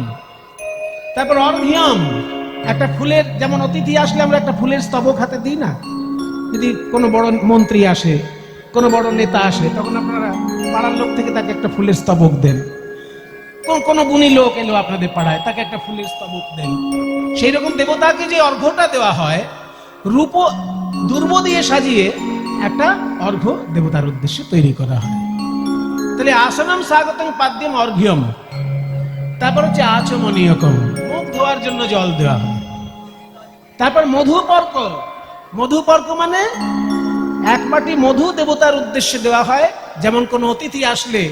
তারপর অর্ঘ্যম, একটা ফুলের, যেমন অতিথি আসলে আমরা একটা ফুলের স্তবক হাতে দিই না? যদি কোনো বড় মন্ত্রী আসে, কোনো বড় নেতা আসে, তখন আপনারা পাড়ার লোক থেকে তাকে একটা ফুলের স্তবক দেন। কোনো গুণী লোক এলো আপনাদের পাড়ায়, তাকে একটা ফুলের স্তবক দেন। সেই রকম দেবতাকে যে অর্ঘ্যটা দেওয়া হয়, রূপ দুর্ব দিয়ে সাজিয়ে একটা অর্ঘ্য দেবতার উদ্দেশ্যে তৈরি করা হয়। তাহলে আসনম স্বাগতং পাদ্যম অর্ঘ্যম। তারপর হচ্ছে আচমনীয়কম, মুখ ধোয়ার জন্য জল দেওয়া হয়। তারপর মধুপর্ক। মধুপর্ক মানে 1 বাটি মধু দেবতার উদ্দেশ্যে দেওয়া হয়। যেমন কোনো অতিথি আসলে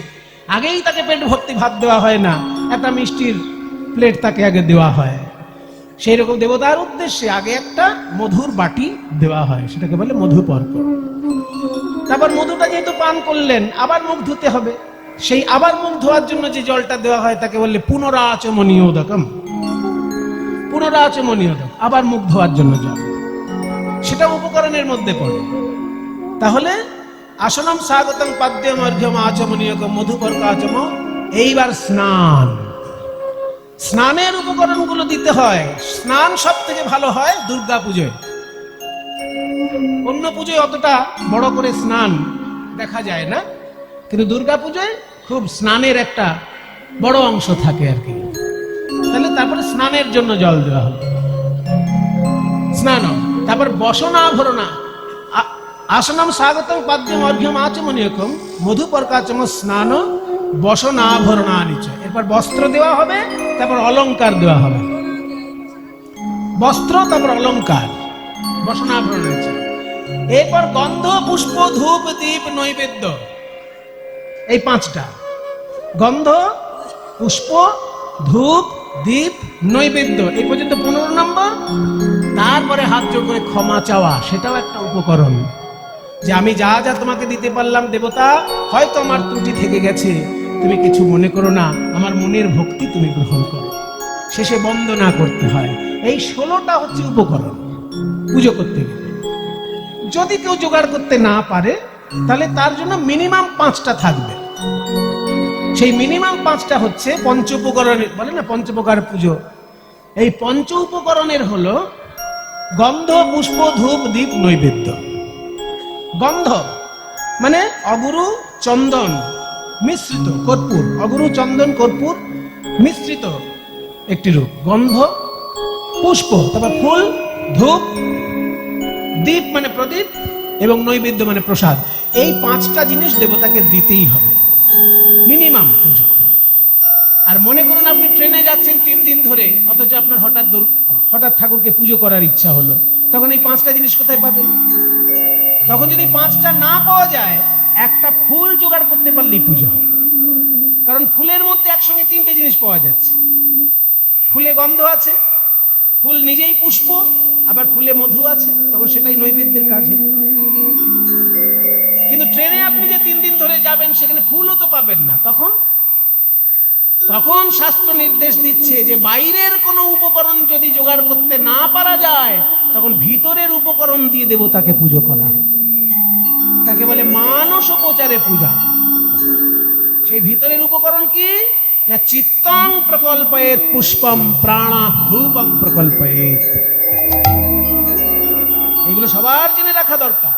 আগেই তাকে পেট ভর্তি ভাত দেওয়া হয় না, একটা মিষ্টির প্লেট তাকে আগে দেওয়া হয়। সেই রকম দেবতার উদ্দেশ্যে আগে একটা মধুর বাটি দেওয়া হয়, সেটাকে বলে মধুপর্ক। তারপর মধুটা যেহেতু পান করলেন, আবার মুখ ধুতে হবে। সেই আবার মুখ ধোয়ার জন্য যে জলটা দেওয়া হয় তাকে বললে পুনরাচমনীয়োদকম। পুনরাচমনীয়োদক, আবার মুখ ধোয়ার জন্য জল, সেটা উপকরণের মধ্যে পড়ে। তাহলে আসনম স্বাগতং পাদ্যম অর্ঘ্যম আচমনীয়কম মধুপর্ক আচম। এইবার স্নান। স্নানের উপকরণগুলো দিতে হয়। স্নান সব থেকে ভালো হয় দুর্গা পুজোয়। অন্য পুজোয় অতটা বড় করে স্নান দেখা যায় না, কিন্তু দুর্গা পুজোয় খুব স্নানের একটা বড় অংশ থাকে আর কি। তাহলে তারপরে স্নানের জন্য জল দেওয়া হলো, স্নান। তারপর বসনাভরণা আসনম স্বাগতম পাদ্যম অর্ঘ্যম আচমনীয়কম মধুপর্কাচম স্নান বসনাভরণানিচ। এরপর বস্ত্র দেওয়া হবে, তারপর অলংকার দেওয়া হবে। বস্ত্র, তারপর অলংকার, বসনাভরণানিচ। এরপর গন্ধ, পুষ্প, ধূপ, দীপ, নৈবেদ্য, এই পাঁচটা। গন্ধ, পুষ্প, ধূপ, দীপ, নৈবেদ্য, এই পর্যন্ত 15 নম্বর। তারপরে হাত জোড় করে ক্ষমা চাওয়া, সেটাও একটা উপকরণ। যে আমি যা যা তোমাকে দিতে পারলাম দেবতা, হয়তো আমার ত্রুটি থেকে গেছে, তুমি কিছু মনে করো না, আমার মনের ভক্তি তুমি গ্রহণ করো। শেষে বন্দনা করতে হয়। এই 16টা হচ্ছে উপকরণ পুজো করতে গেলে। যদি কেউ জোগাড় করতে না পারে, তাহলে তার জন্য মিনিমাম 5টা থাকবে। সেই মিনিমাম 5টা হচ্ছে পঞ্চ উপকরণের, বলে না পঞ্চপ্রকার পুজো। এই পঞ্চ উপকরণের হলো গন্ধ, পুষ্প, ধূপ, দীপ, নৈবেদ্য। গন্ধ মানে অগুরু, চন্দন মিশ্রিত কর্পূর, অগুরু, চন্দন, কর্পূর মিশ্রিত একটি রূপ গন্ধ। পুষ্প, তারপর ফুল, ধূপ, দীপ মানে প্রদীপ, এবং নৈবেদ্য মানে প্রসাদ। এই 5টা জিনিস দেবতাকে দিতেই হবে মিনিমাম পুজো। আর মনে করুন আপনি ট্রেনে যাচ্ছেন 3 দিন ধরে, অথচ আপনার হঠাৎ ঠাকুরকে পুজো করার ইচ্ছা হলো, তখন এই 5টা জিনিস কোথায় পাবেন? তখন যদি 5টা না পাওয়া যায়, একটা ফুল জোগাড় করতে পারলেই পুজো হয়। কারণ ফুলের মধ্যে একসঙ্গে 3টে জিনিস পাওয়া যাচ্ছে। ফুলে গন্ধ আছে, ফুল নিজেই পুষ্প, আবার ফুলে মধু আছে, তখন সেটাই নৈবেদ্যের কাজ হবে। কিন্তু ট্রেনে আপনি যে 3 দিন ধরে যাবেন, সেখানে ফুলও তো পাবেন না। তখন শাস্ত্র নির্দেশ দিচ্ছে যে বাইরের কোনো উপকরণ যদি জোগাড় করতে না পারা যায়, তখন ভিতরের উপকরণ দিয়ে দেবতাকে পুজো করা, তাকে বলে মানসোপচারে পূজা। সেই ভিতরের উপকরণ কি? না চিত্তং প্রকল্পয়েত পুষ্পম প্রাণা ধূপম প্রকল্পয়েত। এগুলো সবার জেনে রাখা দরকার।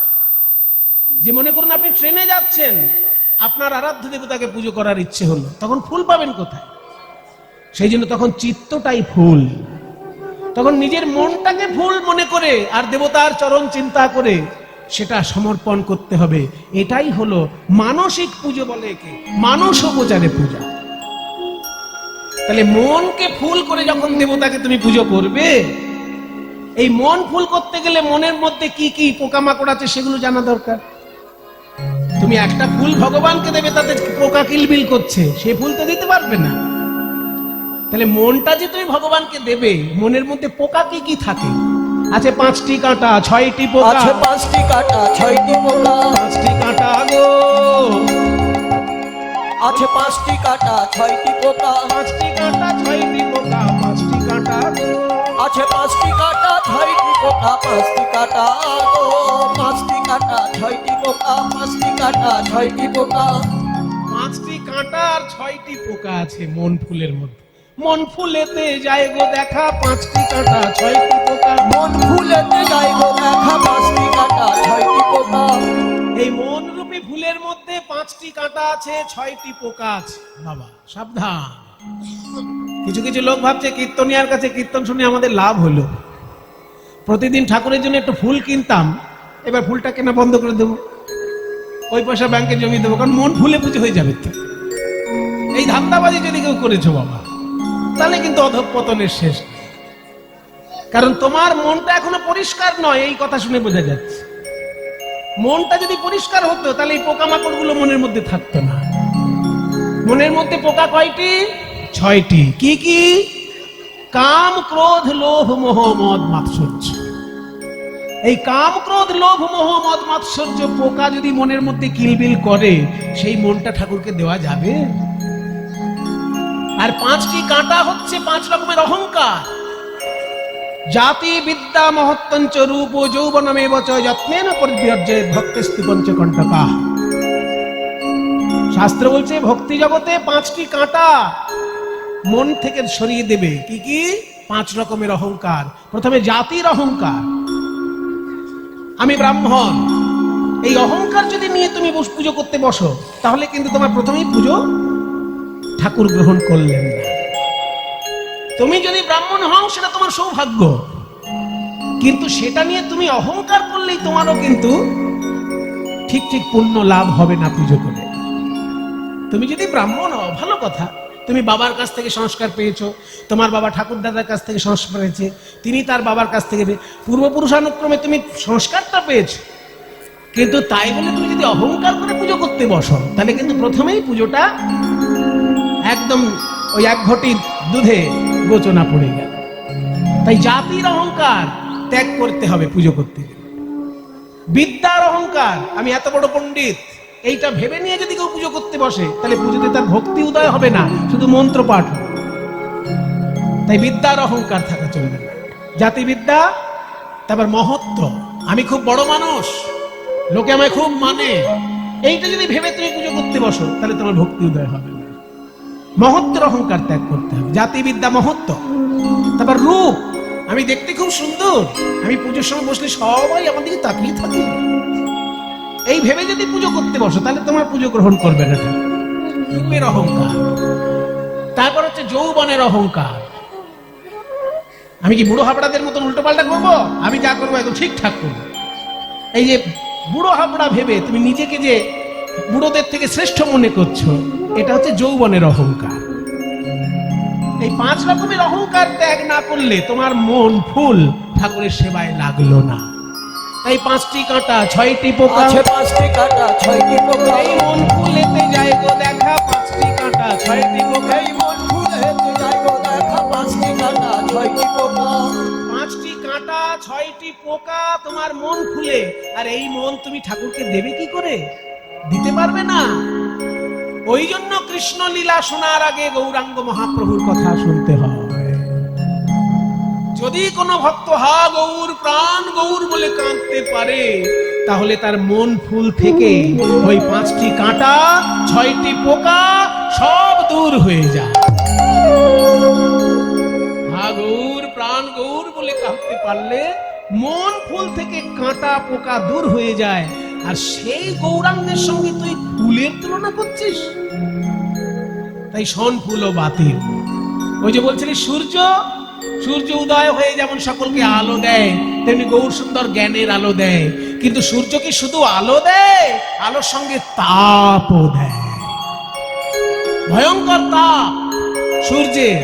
যে মনে করুন আপনি ট্রেনে যাচ্ছেন, আপনার আরাধ্য দেবতাকে পুজো করার ইচ্ছে হলো, তখন ফুল পাবেন কোথায়? সেই জন্য তখন চিত্তটাই ফুল। তখন নিজের মনটাকে ফুল মনে করে আর দেবতার চরণ চিন্তা করে সেটা সমর্পণ করতে হবে। এটাই হলো মানসিক পুজো, বলে একে মানসোপচারে পূজা। তাহলে মনকে ফুল করে যখন দেবতাকে তুমি পুজো করবে, এই মন ফুল করতে গেলে মনের মধ্যে কি কি পোকামাকড় আছে সেগুলো জানা দরকার। তুমি একটা ফুল ভগবানকে দেবে, তাতে পোকা কিলবিল করছে, সে ফুল তো দিতে পারবে না। তাহলে মনটা যে তুমি ভগবানকে দেবে, মনের মধ্যে পোকা কি কি থাকে? আছে 5টি কাঁটা, 6টি পোকা। আছে 5টি কাঁটা, 6টি পোকা। 5টি কাঁটা গো, আছে 5টি কাঁটা, 6টি পোকা। 5টি কাঁটা, 6টি পোকা, 5টি কাঁটা গো। আছে 5টি কাঁটা, 6টি পোকা, 5টি কাঁটা গো। 5টি কাঁটা, 6টি পোকা, 5টি কাঁটা, 6টি পোকা। 5টি কাঁটা আর 6টি পোকা আছে মন ফুলের মধ্যে। মন ফুলেতে যায় গো দেখা, 5টি কাঁটা, 6টি পোকা। মন ফুলেতে যায় গো দেখা, 5টি কাঁটা, 6টি পোকা। এই মন রূপী ফুলের মধ্যে 5টি কাঁটা আছে, 6টি পোকা আছে। বাবা সাবধান। কিছু কিছু লোক ভাবছে কীর্তনিয়ার কাছে কীর্তন শুনে আমাদের লাভ হলো, প্রতিদিন ঠাকুরের জন্য একটু ফুল কিনতাম, এবার ফুলটা কেনা বন্ধ করে দেবো, ওই পয়সা ব্যাংকে জমি দেবো, কারণ মন ফুলে পুজো হয়ে যাবে। তো এই ধান্দাবাজি যদি কেউ করেছো বাবা, তাহলে কিন্তু অধঃপতনের শেষ। কারণ তোমার মনটা এখনো পরিষ্কার নয়, এই কথা শুনে বোঝা যাচ্ছে। মনটা যদি পরিষ্কার হতো, তাহলে এই পোকামাকড় গুলো মনের মধ্যে থাকতো না। মনের মধ্যে পোকা কয়টি? 6টি। কি কি? কাম, ক্রোধ, লোভ, মোহ, মদ, মাৎসর্য। এই কাম, ক্রোধ, লোভ, মোহ, মদ, মাৎসর্য পোকা যদি মনের মধ্যে কিলবিল করে, সেই মনটা ঠাকুরকে দেওয়া যাবে? আর 5টি কাঁটা হচ্ছে 5 রকমের অহংকার। জাতি, বিদ্যা, মহত্তঞ্চ, রূপ, যৌবনমেব চ যত্নেন পরিবর্জয়েৎ ভক্তিস্তু পঞ্চকণ্টকাঃ। শাস্ত্র বলছে ভক্তি জগতে 5টি কাঁটা, মন থেকে সরিয়ে দেবে। কি কি? 5 রকমের অহংকার। প্রথমে জাতির অহংকার, আমি ব্রাহ্মণ। এই অহংকার যদি নিয়ে তুমি পুজো করতে বসো, তাহলে কিন্তু তোমার প্রথমেই পুজো ঠাকুর গ্রহণ করলেন না। তুমি যদি ব্রাহ্মণ হও সেটা তোমার সৌভাগ্য, কিন্তু সেটা নিয়ে তুমি অহংকার করলেই তোমারও কিন্তু ঠিক ঠিক পুণ্য লাভ হবে না পুজো করে। তুমি যদি ব্রাহ্মণ হও ভালো কথা, তুমি বাবার কাছ থেকে সংস্কার পেয়েছো, তোমার বাবা ঠাকুর দাদার কাছ থেকে সংস্কার পেয়েছে, তিনি তার বাবার কাছ থেকে পূর্বপুরুষানুক্রমে তুমি সংস্কারটা পেয়েছো। কিন্তু তাই বলে তুমি যদি অহংকার করে পুজো করতে বসো, তাহলে কিন্তু প্রথমেই পুজোটা একদম ওই 1 ঘটি দুধে গোচনা পড়ে গেল। তাই জাতির অহংকার ত্যাগ করতে হবে পুজো করতে গেলে। বিদ্যার অহংকার, আমি এত বড় পণ্ডিত, এইটা ভেবে নিয়ে যদি কেউ পুজো করতে বসে, তাহলে পুজোতে তার ভক্তি উদয় হবে না, শুধু মন্ত্র পাঠ হবে। তাই বিদ্যার অহংকার থাকা চলবে না। জাতিবিদ্যা, তারপর মহত্ব, আমি খুব বড় মানুষ, লোকে আমায় খুব মানে, এইটা যদি ভেবে তুমি পুজো করতে বসো, তাহলে তোমার ভক্তি উদয় হবে না। মহত্বের অহংকার ত্যাগ করতে হবে। জাতিবিদ্যা, মহত্ব। তারপর রূপ, আমি দেখতে খুব সুন্দর, আমি পুজোর সময় বসলে সবাই আমার দিকে তাকিয়ে থাকে, এই ভেবে যদি পুজো করতে বসো, তাহলে তোমার পুজো গ্রহণ করবে না। রূপের অহংকার। তারপর হচ্ছে যৌবনের অহংকার, আমি কি বুড়ো হাবড়াদের মতন উল্টো পাল্টা করবো, আমি যা করবো একদম ঠিকঠাক করবো। এই যে বুড়ো হাবড়া ভেবে তুমি নিজেকে যে বুড়োদের থেকে শ্রেষ্ঠ মনে করছো, এটা হচ্ছে যৌবনের অহংকার। এই 5 রকমের অহংকার ত্যাগ না করলে তোমার মন ফুল ঠাকুরের সেবায় লাগলো না। তাই 5টি কাঁটা 6টি পোকা, আছে 5টি কাঁটা 6টি পোকা, এই মন ফুলেতে যায় গো দেখা 5টি কাঁটা 6টি পোকা, এই মন ফুলেতে যায় গো দেখা 5টি কাঁটা 6টি পোকা। 5টি কাঁটা 6টি পোকা তোমার মন ফুলে, আর এই মন তুমি ঠাকুরকে দেবে কি করে? দিতে পারবে না। ওই জন্য কৃষ্ণ লীলা শোনার আগে গৌরাঙ্গ মহাপ্রভুর কথা শুনতে হয়। যদি কোনো ভক্ত হা গৌর প্রাণ গৌর বলে কাঁদতে পারে, তাহলে তার মন ফুল থেকে ওই 5টি কাঁটা 6টি পোকা সব দূর হয়ে যায়। হা গৌর প্রাণ গৌর বলে কাঁদতে পারলে মন ফুল থেকে কাঁটা পোকা দূর হয়ে যায়। আর সেই গৌরাঙ্গের সঙ্গে তুই ফুলের তুলনা করছিস, তাই শোন ফুল ও বাতিল। ওই যে বলছিলি সূর্য, সূর্য উদয় হয়ে যেমন সকলকে আলো দেয়, তেমনি গৌর সুন্দর জ্ঞানের আলো দেয়। কিন্তু সূর্য কি শুধু আলো দেয়? আলোর সঙ্গে তাপও দেয়, ভয়ঙ্কর তাপ সূর্যের।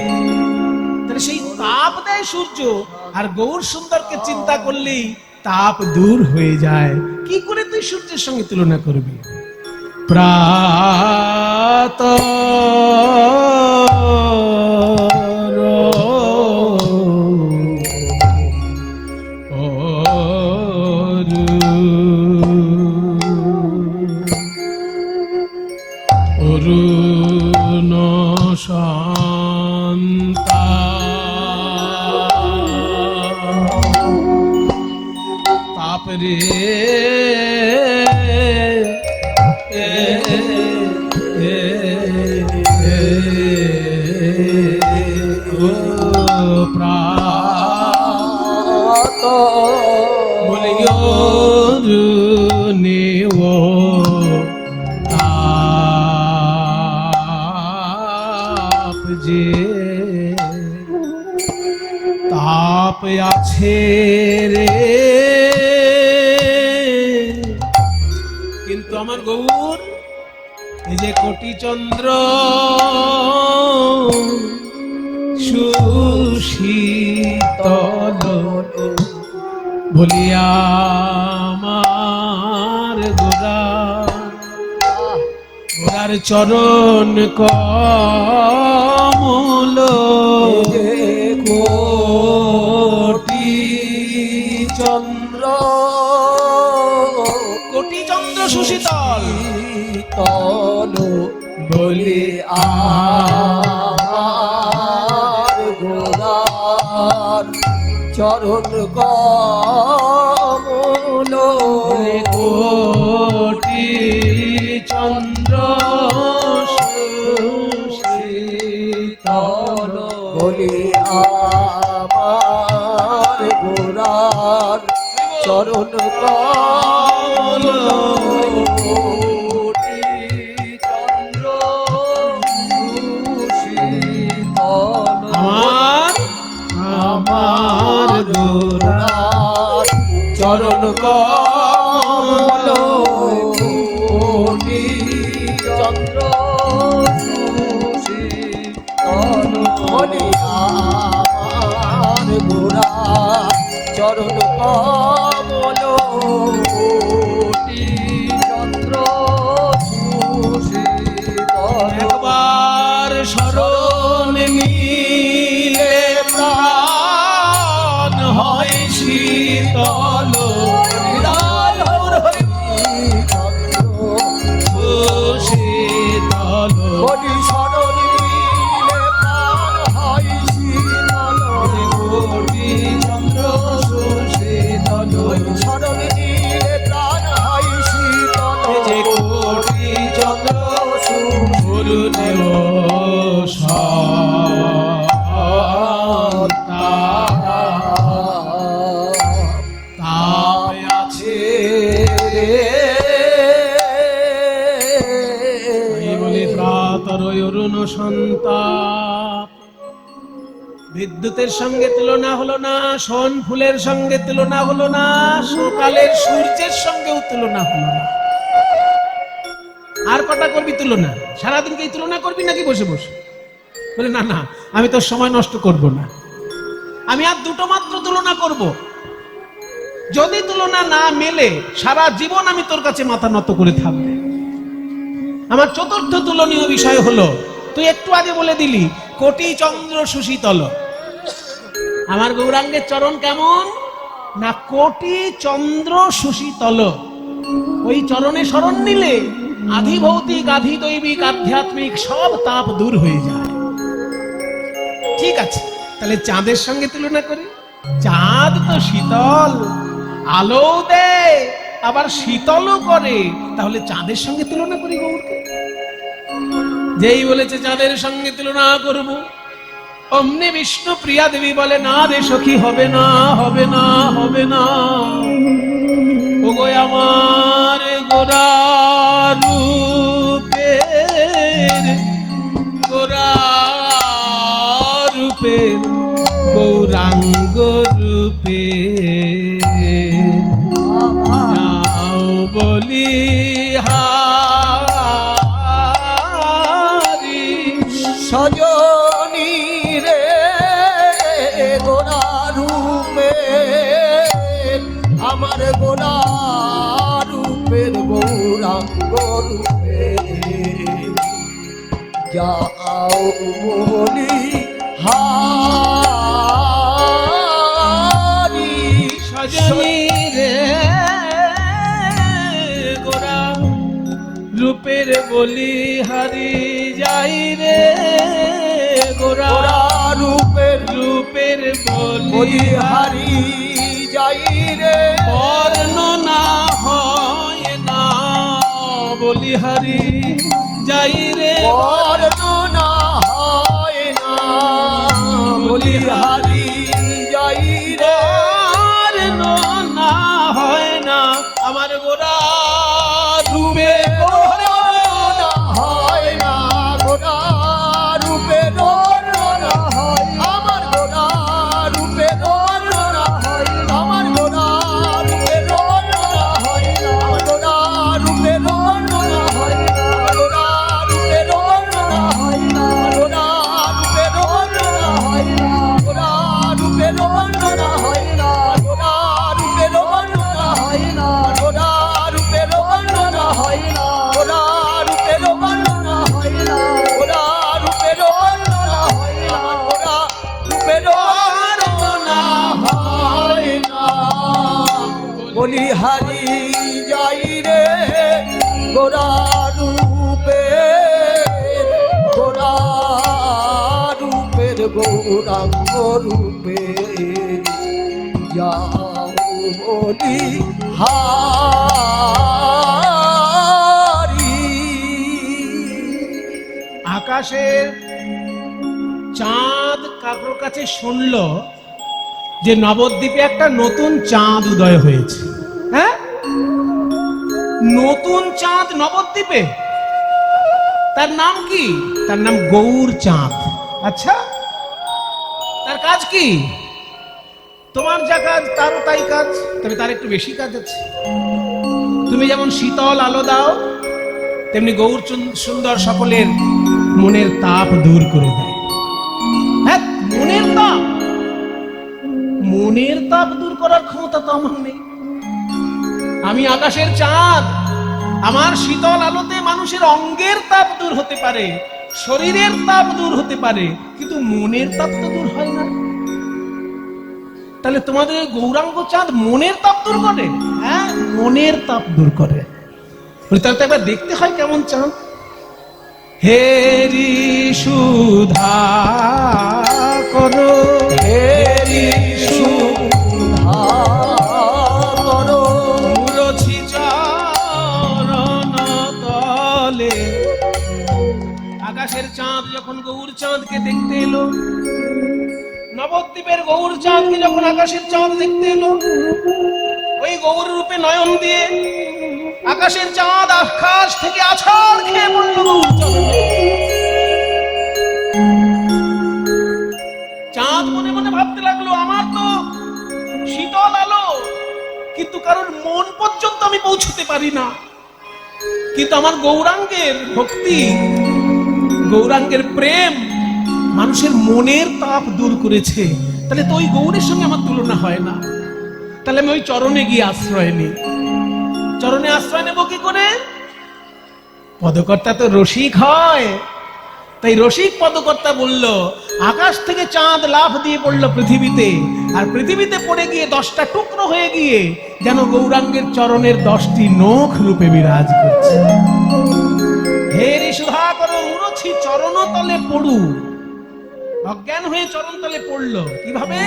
তাহলে সেই তাপ দেয় সূর্য, আর গৌর সুন্দরকে চিন্তা করলেই তাপ দূর হয়ে যায়। কি করে তুই সূর্যের সঙ্গে তুলনা করবি? প্রাত অরুণ শান্তা তাপরে প্রাত বলিও নেও তাপ যে তাপ আছে রে, কিন্তু আমার গৌর এই যে কোটি চন্দ্র সুশীতল বলিয়া আমার গোরার চরণ কমল কোটি চন্দ্র কোটি চন্দ্র সুশীতল তল বলি আমার গোরার চরণ কমল কোটি চন্দ্র সুশীতল চরণ কমল কোটি চন্দ্র সুশীতল একবার শরণ নিলে প্রাণ হয় শীতল শীতল কোটি চরণ নিলে প্রাণ হয় শীতল কোটি চন্দ্র সুশীতল চরণ নিলে প্রাণ হয় শীতল যে কোটি চন্দ্র গুরুদেব তাপ আছে এই বলে প্রাতর অরুণ সন্তাপ। বিদ্যুতের সঙ্গে তুলনা হলো না, সোন ফুলের সঙ্গে তুলনা হলো না, সকালের সূর্যের সঙ্গেও তুলনা হলো না। আর কটা করবি তুলনা? সারাদিনকে এই তুলনা করবি নাকি বসে বসে? বলে না না, আমি তোর সময় নষ্ট করব না, আমি আর দুটো মাত্র তুলনা করব। যদি তুলনা না মেলে সারা জীবন আমি তোর কাছে মাথা নত করে থাকব। আমার চতুর্থ তুলনীয় বিষয় হলো, তুই একটু আগে বলে দিলি কোটি চন্দ্র সুশীতল। আমার গৌরাঙ্গের চরণ কেমন না, কোটি চন্দ্র সুশীতল। ওই চরণে শরণ নিলে আধি ভৌতিক আধি দৈবিক আধ্যাত্মিক সব তাপ দূর হয়ে যায়। ঠিক আছে, তাহলে চাঁদের সঙ্গে তুলনা করি। চাঁদ তো শীতল, আলো দেয় আবার শীতলও করে, তাহলে চাঁদের সঙ্গে তুলনা করি গৌরকে। যেই বলেছে চাঁদের সঙ্গে তুলনা করব, অমনি বিষ্ণু প্রিয়া দেবী বলে না রে সখী, হবে না হবে না হবে না। ওগো আমার গোরা রূপের গোরা রূপের গৌরাঙ্গ রূপে যাও বলি হারি সজনী রে গোরা রূপে আমার গোরা রূপের গৌরাঙ্গ রূপে যাও বলি হারি সজনী রে গোরা রূপের বলি হারি যাই রে গোরা রূপের রূপের বলি বলি হারি যাই রে বর্ণনা হয় না বলি হারি যাই রে বর্ণনা হয় না বলি হারি যাই রে বর্ণনা হয় না আমার গোরা রূপে বর্ণনা হয় না গোরা রূপে বর্ণনা হয় আমার গোরা রূপে বর্ণনা হয় আমার গোরা রূপে বর্ণনা হয় না গোরা রূপে বর্ণনা হয় না গোরা রূপে বর্ণনা হয় না গোরা রূপে বর্ণনা হয় না গোরা রূপে বর্ণনা হয় না গোরা রূপে বর্ণনা হয় না গোরা রূপে বর্ণনা হয় না গোরা রূপে বর্ণনা হয় না গোরা রূপে বর্ণনা হয় না গোরা রূপে বর্ণনা হয় না বলি হারি যাই রে গোরা রূপে গোরা রূপের গৌরাঙ্গ রূপে যাও বলি হারি আকাশের চাঁদ কাকুর কাছে শুনল যে নবদ্বীপে একটা নতুন চাঁদ উদয় হয়েছে। হ্যাঁ, নতুন চাঁদ নবদ্বীপে, তার নাম কি? তার নাম গৌর চাঁদ। আচ্ছা, তার কাজ কি? তোমার যা কাজ তারও তাই কাজ, তবে তার একটু বেশি কাজ আছে। তুমি যেমন শীতল আলো দাও, তেমনি গৌর সুন্দর সকলের মনের তাপ দূর করে দেয়। হ্যাঁ, মনের তাপ, মনের তাপ দূর করার ক্ষমতা তো আমার নেই। আমি আকাশের চাঁদ, আমার শীতল আলোতে মানুষের অঙ্গের তাপ দূর হতে পারে, শরীরের তাপ দূর হতে পারে, কিন্তু মনের তাপ তো দূর হয় না। তাহলে তোমাদের গৌরাঙ্গ চাঁদ মনের তাপ দূর করে? হ্যাঁ, মনের তাপ দূর করে। তাহলে তো একবার দেখতে হয় কেমন চাঁদ। হেরি সুধা করো, হেরি সুধা করো, মুরছি চরণ তলে। আকাশের চাঁদ যখন গৌর চাঁদকে দেখতে এলো, নবদ্বীপের গৌর চাঁদকে যখন আকাশের চাঁদ দেখতে এলো, ওই গৌর রূপে নয়ন দিয়ে আকাশের চাঁদ আকাশ থেকে আছাড় খেয়ে পড়ল গৌর চরণে। চাঁদ মনে মনে ভাবতে লাগলো, আমার তো শীতল আলো, কিন্তু কারোর মন পর্যন্ত আমি পৌঁছতে পারি না। কিন্তু আমার গৌরাঙ্গের ভক্তি, গৌরাঙ্গের প্রেম মানুষের মনের তাপ দূর করেছে। তাহলে তো ওই গৌরের সঙ্গে আমার তুলনা হয় না। তাহলে আমি ওই চরণে গিয়ে আশ্রয় নিই। চরণে আশ্রয় নেব কি করে? পদকর্তা তো রসিক হয়, তাই রসিক পদকর্তা বলল, আকাশ থেকে চাঁদ লাফ দিয়ে পড়লো পৃথিবীতে, আর পৃথিবীতে পড়ে গিয়ে 10টা টুকরো হয়ে গিয়ে যেন গৌরাঙ্গের চরণের 10টি নখ রূপে বিরাজ করছে। হেরি সুধা করো, মুরছি চরণ তলে পড়ু। অজ্ঞান হয়ে চরণ তলে পড়লো কিভাবে?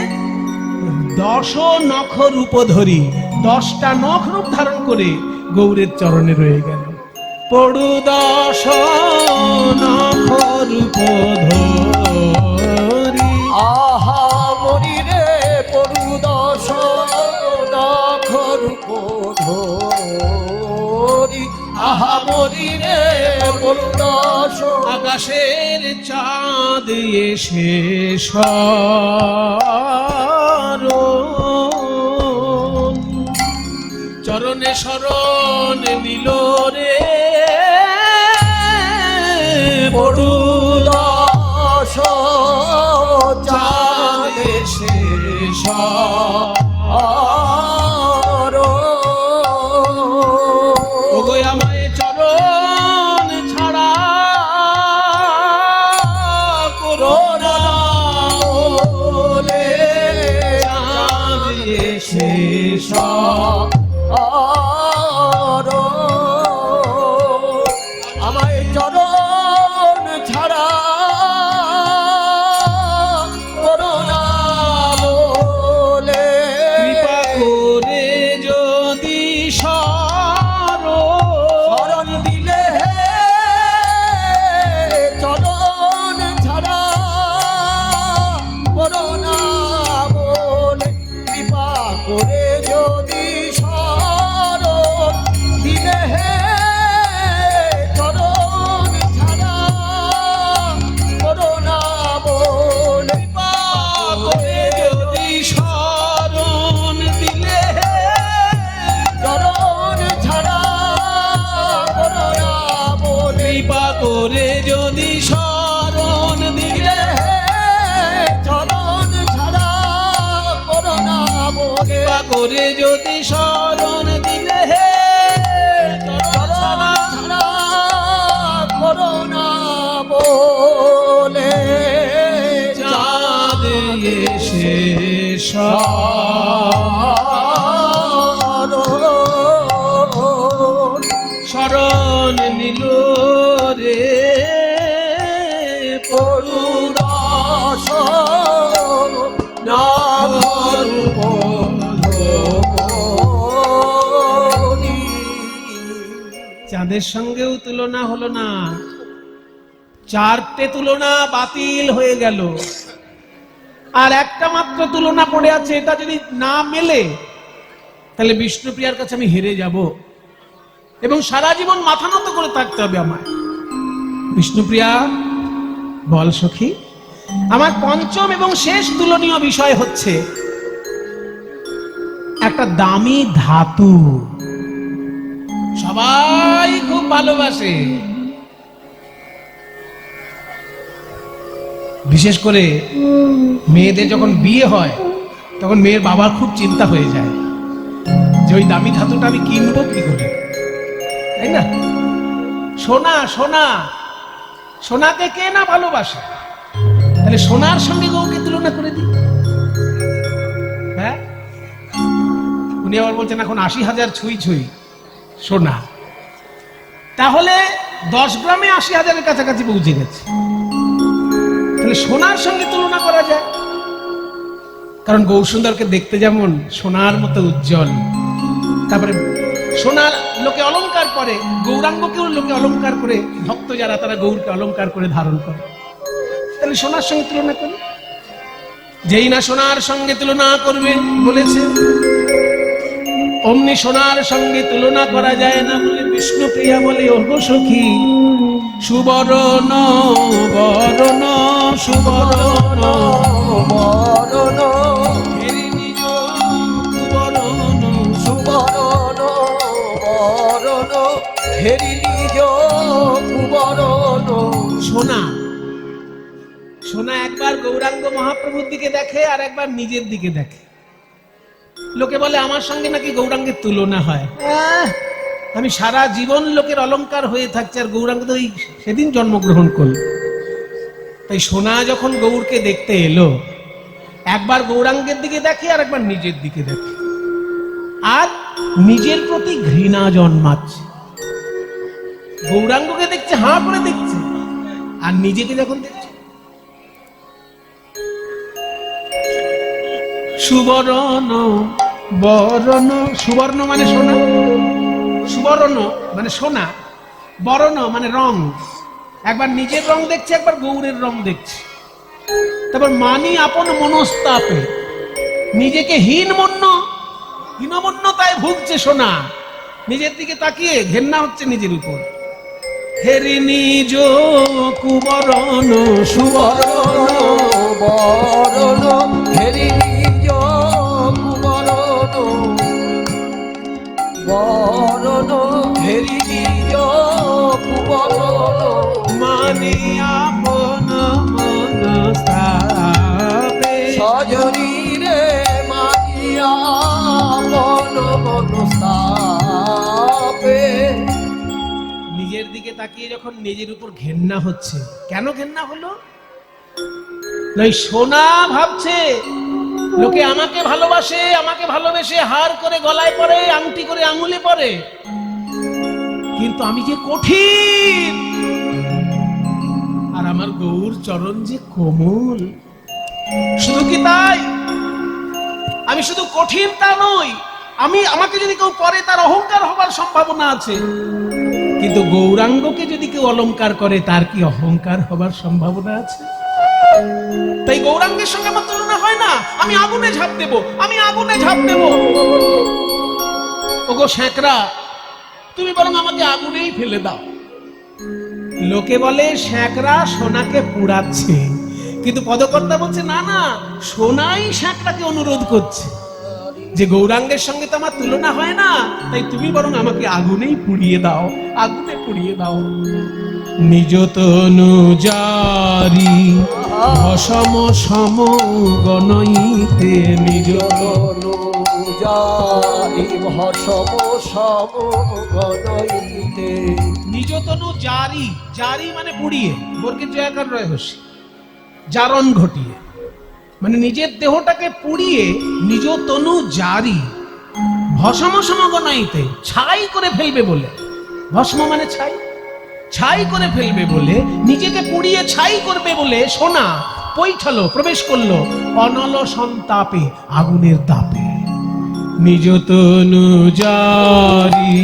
10 নখ রূপ ধরি, 10টা নখ রূপ ধারণ করে গৌরের চরণে রয়ে গেল। পড়ু 10 নখ রূপ ধরি। আহা মরি রে পড়ু 10 নখ রূপ ধরি, আহা মরি রে পড়ু 10। আকাশের চাঁদ এসে শরণ, চরণে শরণ নিল রে। পড়ু 10 চাঁদ এসে শরণ। ওগো আমায় চরণ ছাড়া করো না বলে, চাঁদ এসে আমায় চরণ ছাড়া করো না বলে, কৃপা করে যদি শরণ দিলে চরণ ছাড়া করো না বলে, কৃপা করে যদি শরণ দিলে চরণ ছাড়া করো না বলে, কৃপা করে যদি শরণ দিলে, চরণ ছাড়া করো না বলে, কৃপা করে যদি শরণ দিলে, চরণ ছাড়া করো না বলে, কৃপা করে যদি শরণ দিলে, চরণ ছাড়া করো না বলে, চাঁদ এসে শরণ নিল রে। পড়ু 10 নখ ধরি। চাঁদের সঙ্গেও তুলনা হলো না, 4টে তুলনা বাতিল হয়ে গেল, আর একটা মাত্র তুলনা পড়ে আছে। এটা যদি না মেলে তাহলে বিষ্ণুপ্রিয়ার কাছে আমি হেরে যাব, এবং সারা জীবন মাথা নত করে থাকতে হবে আমায়। বিষ্ণুপ্রিয়া বল সখী, আমার পঞ্চম এবং শেষ তুলনীয় বিষয় হচ্ছে একটা দামি ধাতু। সবাই খুব ভালোবাসে, বিশেষ করে মেয়েদের যখন বিয়ে হয় তখন মেয়ের বাবার খুব চিন্তা হয়ে যায় যে ওই দামি ধাতুটা আমি কিনবো কি করে, তাই না? সোনা সোনা, সোনাকে কে না ভালোবাসে? তাহলে সোনার সঙ্গে গৌকে তুলনা করে দিই। হ্যাঁ, উনি আবার বলছেন এখন 80,000 ছুঁই ছুঁই সোনা, তাহলে 10 গ্রামে 80,000-এর কাছাকাছি পৌঁছে গেছে। তাহলে সোনার সঙ্গে তুলনা করা যায়, কারণ গৌরসুন্দরকে দেখতে যেমন সোনার মতো উজ্জ্বল, তারপরে সোনার লোকে অলংকার করে, গৌরাঙ্গকেও লোকে অলংকার করে, ভক্ত যারা তারা গৌরকে অলংকার করে ধারণ করে। তাহলে সোনার সঙ্গে তুলনা করি। যেই না সোনার সঙ্গে তুলনা করবে বলেছে, অমনি সোনার সঙ্গে তুলনা করা যায় না বলে বিষ্ণুপ্রিয়া বলে, ওগো সখী সুবরণ বরণ সুবরণ বরণ হেরি নিজ সুবরণ সুবরণ বরণ হেরি নিজ কুবরণ। সোনা, সোনা একবার গৌরাঙ্গ মহাপ্রভুর দিকে দেখে আর একবার নিজের দিকে দেখে। লোকে বলে আমার সঙ্গে নাকি গৌরাঙ্গের তুলনা হয়। আমি সারা জীবন লোকের অলংকার হয়ে থাকছি, আর গৌরাঙ্গ তো সেদিন জন্মগ্রহণ করল। তাই সোনা যখন গৌরকে দেখতে এলো, একবার গৌরাঙ্গের দিকে দেখে আর একবার নিজের দিকে দেখে, আর নিজের প্রতি ঘৃণা জন্মাচ্ছে। গৌরাঙ্গকে দেখছে, হাঁ করে দেখছে, আর নিজেকে যখন দেখছে সুবর্ণ বরণ, সুবর্ণ মানে সোনা, সুবর্ণ মানে সোনা, বরণ মানে রং। একবার নিজের রং দেখছে, একবার গৌরের রং দেখছে। তারপর মানি আপন মনস্তাপে, নিজেকে হীনমন্যতায় ভুগছে সোনা, নিজের দিকে তাকিয়ে ঘেন্না হচ্ছে নিজের উপর। হেরি নিজ কুবরণ সুবর্ণ বরণ হেরি নিজ কুবরণ বরণ হেরি নিজ কুবরণ। মানে আপন মনস্তাপে সজনীরে মানিয়া মন মনস্তাপে। নিজের দিকে তাকিয়ে যখন নিজের উপর ঘেন্না হচ্ছে, কেন ঘেন্না হলো? নয় সোনা ভাবছে লোকে আমাকে ভালোবাসে, আমাকে ভালোবেসে হার করে গলায় পরে, আংটি করে আঙুলে পরে, কিন্তু আমি যে কঠিন, আর আমার গৌর চরণ যে কোমল। শুধু কি তাই? আমি শুধু কঠিন তা নই, আমাকে যদি কেউ পরে তার অহংকার হবার সম্ভাবনা আছে, কিন্তু গৌরাঙ্গকে যদি কেউ অলংকার করে তার কি অহংকার হবার সম্ভাবনা আছে? তাই গৌরাঙ্গের সঙ্গে আমার তুলনা হয় না। আমি আগুনে ঝাঁপ দেব, আমি আগুনে ঝাঁপ দেব। ওগো শ্যাকরা, তুমি বরং আমাকে আগুনেই ফেলে দাও। লোকে বলে শ্যাকরা সোনাকে পুড়াচ্ছে, কিন্তু পদকর্তা বলছে না না, সোনাই শ্যাকরাকে অনুরোধ করছে যে গৌরাঙ্গের সঙ্গে তো আমার তুলনা হয় না, তাই তুমি বরং আমাকে আগুনেই পুড়িয়ে দাও, আগুনে পুড়িয়ে দাও। নিজ তনু জারি ভসম সম গণইতে, নিজ তনু জারি ভসম সম গণইতে। নিজ তনু জারি, জারি মানে পুড়িয়ে, বর্গের জয়াকার রয় হসি, জারণ ঘটিয়ে, মানে নিজের দেহটাকে পুড়িয়ে নিজ তনু জারি ভস্ম সমগণাইতে, ছাই করে ফেলবে বলে। ভস্ম মানে ছাই, ছাই করে ফেলবে বলে, নিজেকে পুড়িয়ে ছাই করবে বলে সোনা পৈঠালো, প্রবেশ করলো অনল সন্তাপে, আগুনের তাপে। নিজ তনু জারি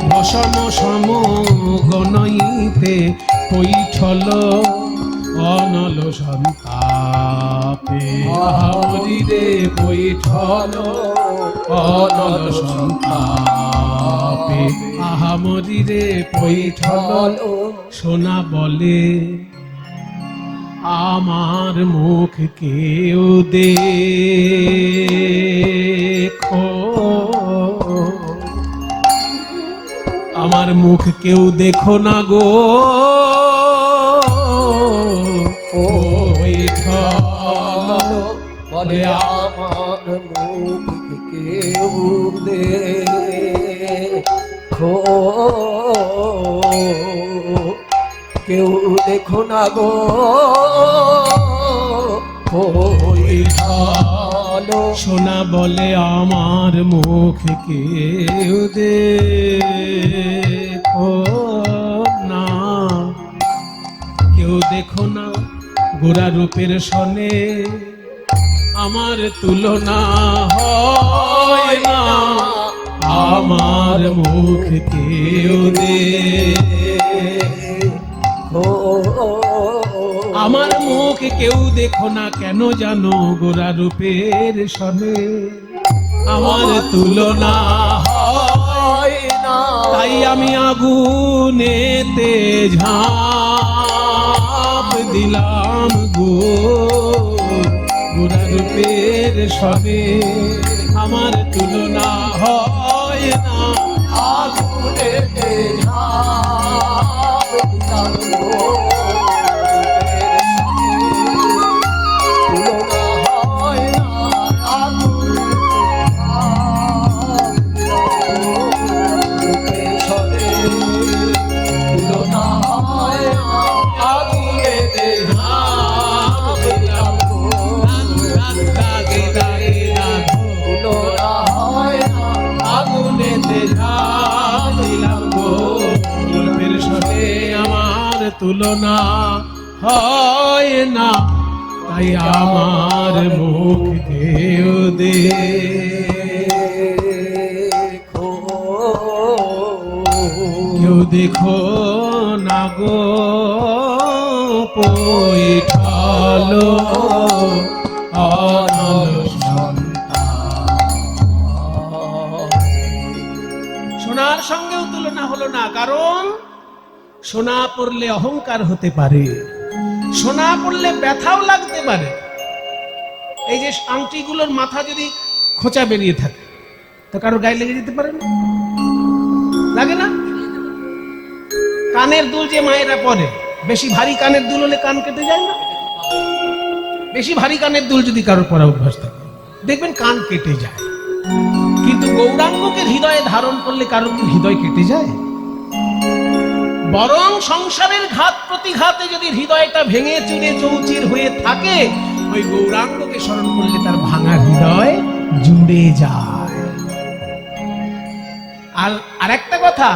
ভস্ম সমগণাইতে, পৈঠল অনল সন্তাপে। হরিরে বৈঠল অনল সন্তাপে, আহামরিরে বৈঠল। সোনা বলে আমার মুখ কেউ দেখো, আমার মুখ কেউ দেখো না গো, বলে আমার মুখ কেউ দেখো, কেউ দেখো না গো ওই ভালো। সোনা বলে আমার মুখ কেউ দেখো না, কেউ দেখো না গোরা রূপের সনে আমার তুলনা হয় না, আমার মুখ কেউ দেখো, আমার মুখ কেউ দেখো না, কেন জানো গোরা রূপের সনে আমার তুলনা হয় না। তাই আমি আগুনেতে ঝাঁপ দিলাম গো, গোরা রূপের সনে আমার তুলনা হয় না, আগুনেতে ঝাঁপ দিলাম গো, তুলনা হয় না। আগুনেতে তুলনা হয় না, আগুনেতে ঝাঁপ দিলাম গো, তুলনা হয় না। আগুনেতে ঝাঁপ দিলাম গো, রূপের সনে আমার তুলনা হয় না, তাই আমার মুখ কেউ দেখো, কেউ দেখো না গো পৈঠালো অনল সোনার সঙ্গেও তুলনা হলো না, কারণ সোনা পড়লে অহংকার হতে পারে, সোনা পড়লে ব্যথাও লাগতে পারে। এই যে আংটিগুলোর মাথা যদি খোঁচা বেরিয়ে থাকে তো কারোর গায়ে লেগে যেতে পারে না, লাগে না? কানের দুল যে মায়েরা পরে, বেশি ভারী কানের দুল হলে কান কেটে যায় না? বেশি ভারী কানের দুল যদি কারোর পরা অভ্যাস থাকে দেখবেন কান কেটে যায়, কিন্তু গৌরাঙ্গকে হৃদয়ে ধারণ করলে কারোর কি হৃদয় কেটে যায়? বরং সংসারের ঘাত প্রতিঘাতে যদি হৃদয়টা ভেঙে চুরে চৌচির হয়ে থাকে, ওই গৌরাঙ্গকে স্মরণ করলে তার ভাঙা হৃদয় জুড়ে যায়। আর আরেকটা কথা,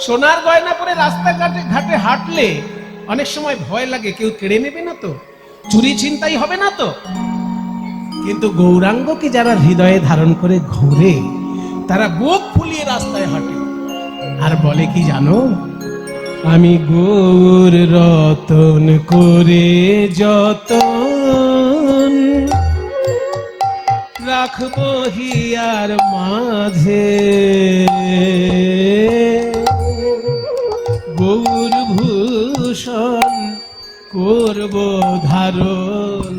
সোনার গয়না পরে রাস্তাঘাটে ঘাটে হাঁটলে অনেক সময় ভয় লাগে কেউ কেড়ে নেবে না তো, চুরি ছিনতাই হবে না তো, কিন্তু গৌরাঙ্গকে যারা হৃদয়ে ধারণ করে ঘোরে তারা বুক ফুলিয়ে রাস্তায় হাঁটে আর বলে কি জানো, আমি গৌর রতন করে যতন রাখবো হিয়ার মাঝে, গৌর ভূষণ করব ধারণ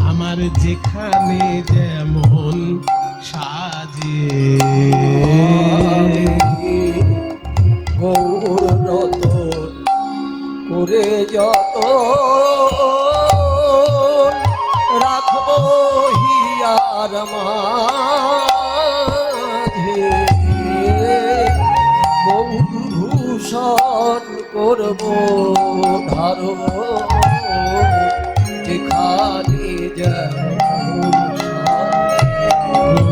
আমার যেখানে যেমন সাজে, গৌর রতন করে যত রাখবো হিয়ার মাঝে, গৌর ভূষণ করব ধারণ যেখানে যেমন সাজে।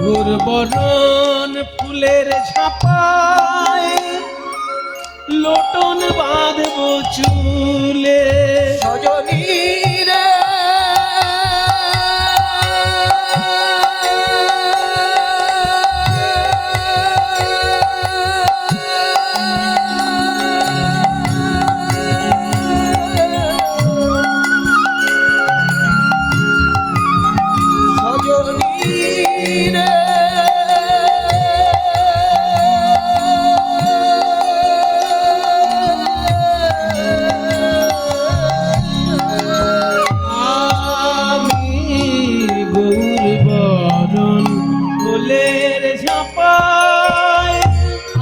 গৌর বরণ ফুলের ঝাপায় লোটন বাঁধবো চুলে, সজনী রে সজনী রে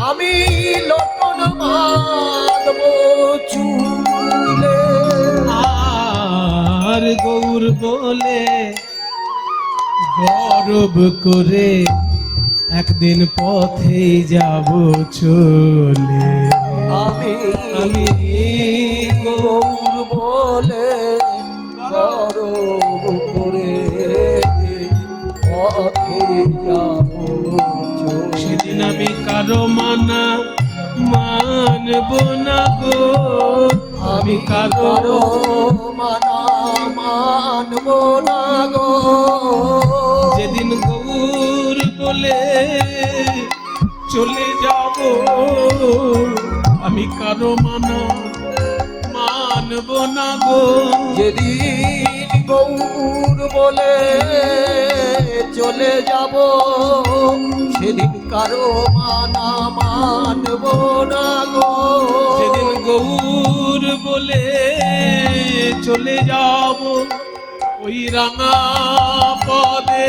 আমি লোটন বাঁধবো চুলে, আর গৌর বলে গরব করে একদিন পথে যাব চলে। আমি আমি গৌর বলে গরব করে পথে যাব চলে। সেদিন আমি কারো মানা মানব না গো, আমি কারো মানা মানব না গো। যেদিন গৌর বলে চলে যাব, আমি কারো মানা মানব না গো। যেদিন গৌর বলে চলে যাব, সেদিন কারো মানা মানব না গো। যেদিন গৌর বলে চলে যাব, ওই রাঙা পদে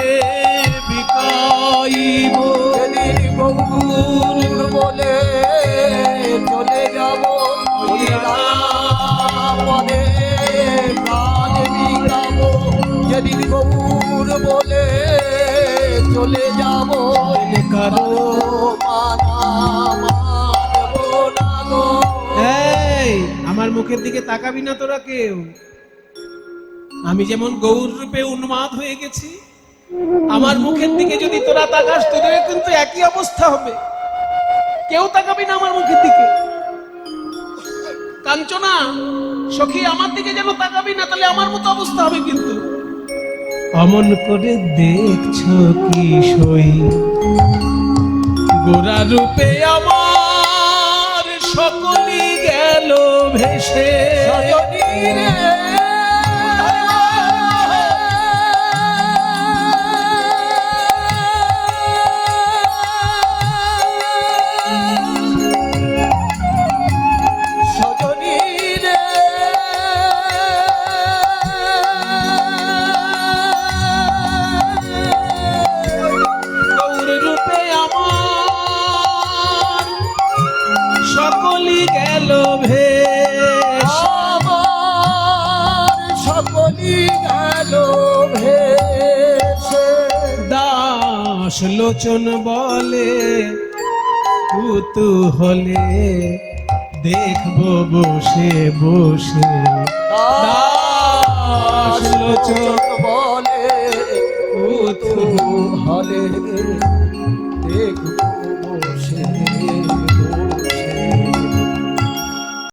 বিকাইব। যেদিন গৌর বলে চলে যাব, ওই রামপদে কাজ বিকাব। যেদিন গৌর বলে চলে যাব, কারো মানা মানব না গো। এই আমার মুখের দিকে তাকাবি না তোরা কেউ। আমি যেমন গৌর রূপে উন্মাদ হয়ে গেছি, আমার মুখের দিকে যদি তোরা তাকাস, তোদের কিন্তু একই অবস্থা হবে। কেউ তাকাবি না আমার মুখের দিকে। কাঞ্চনা, সখী, আমার দিকে যেন তাকাবি না, তাহলে আমার মতো অবস্থা হবে কিন্তু। অমন করে দেখছো কি সই, গোরা রূপে আমার সকলই গেল ভেসে। সজনী রে, সজনী রে, গৌর রূপে আমার সকলই গেল ভেসে। আমার সকলই গেল ভেসে। দাস লোচন বলে কুতূহলে দেখবো বসে বসে। দাস লোচন বলে কুতূহলে দেখব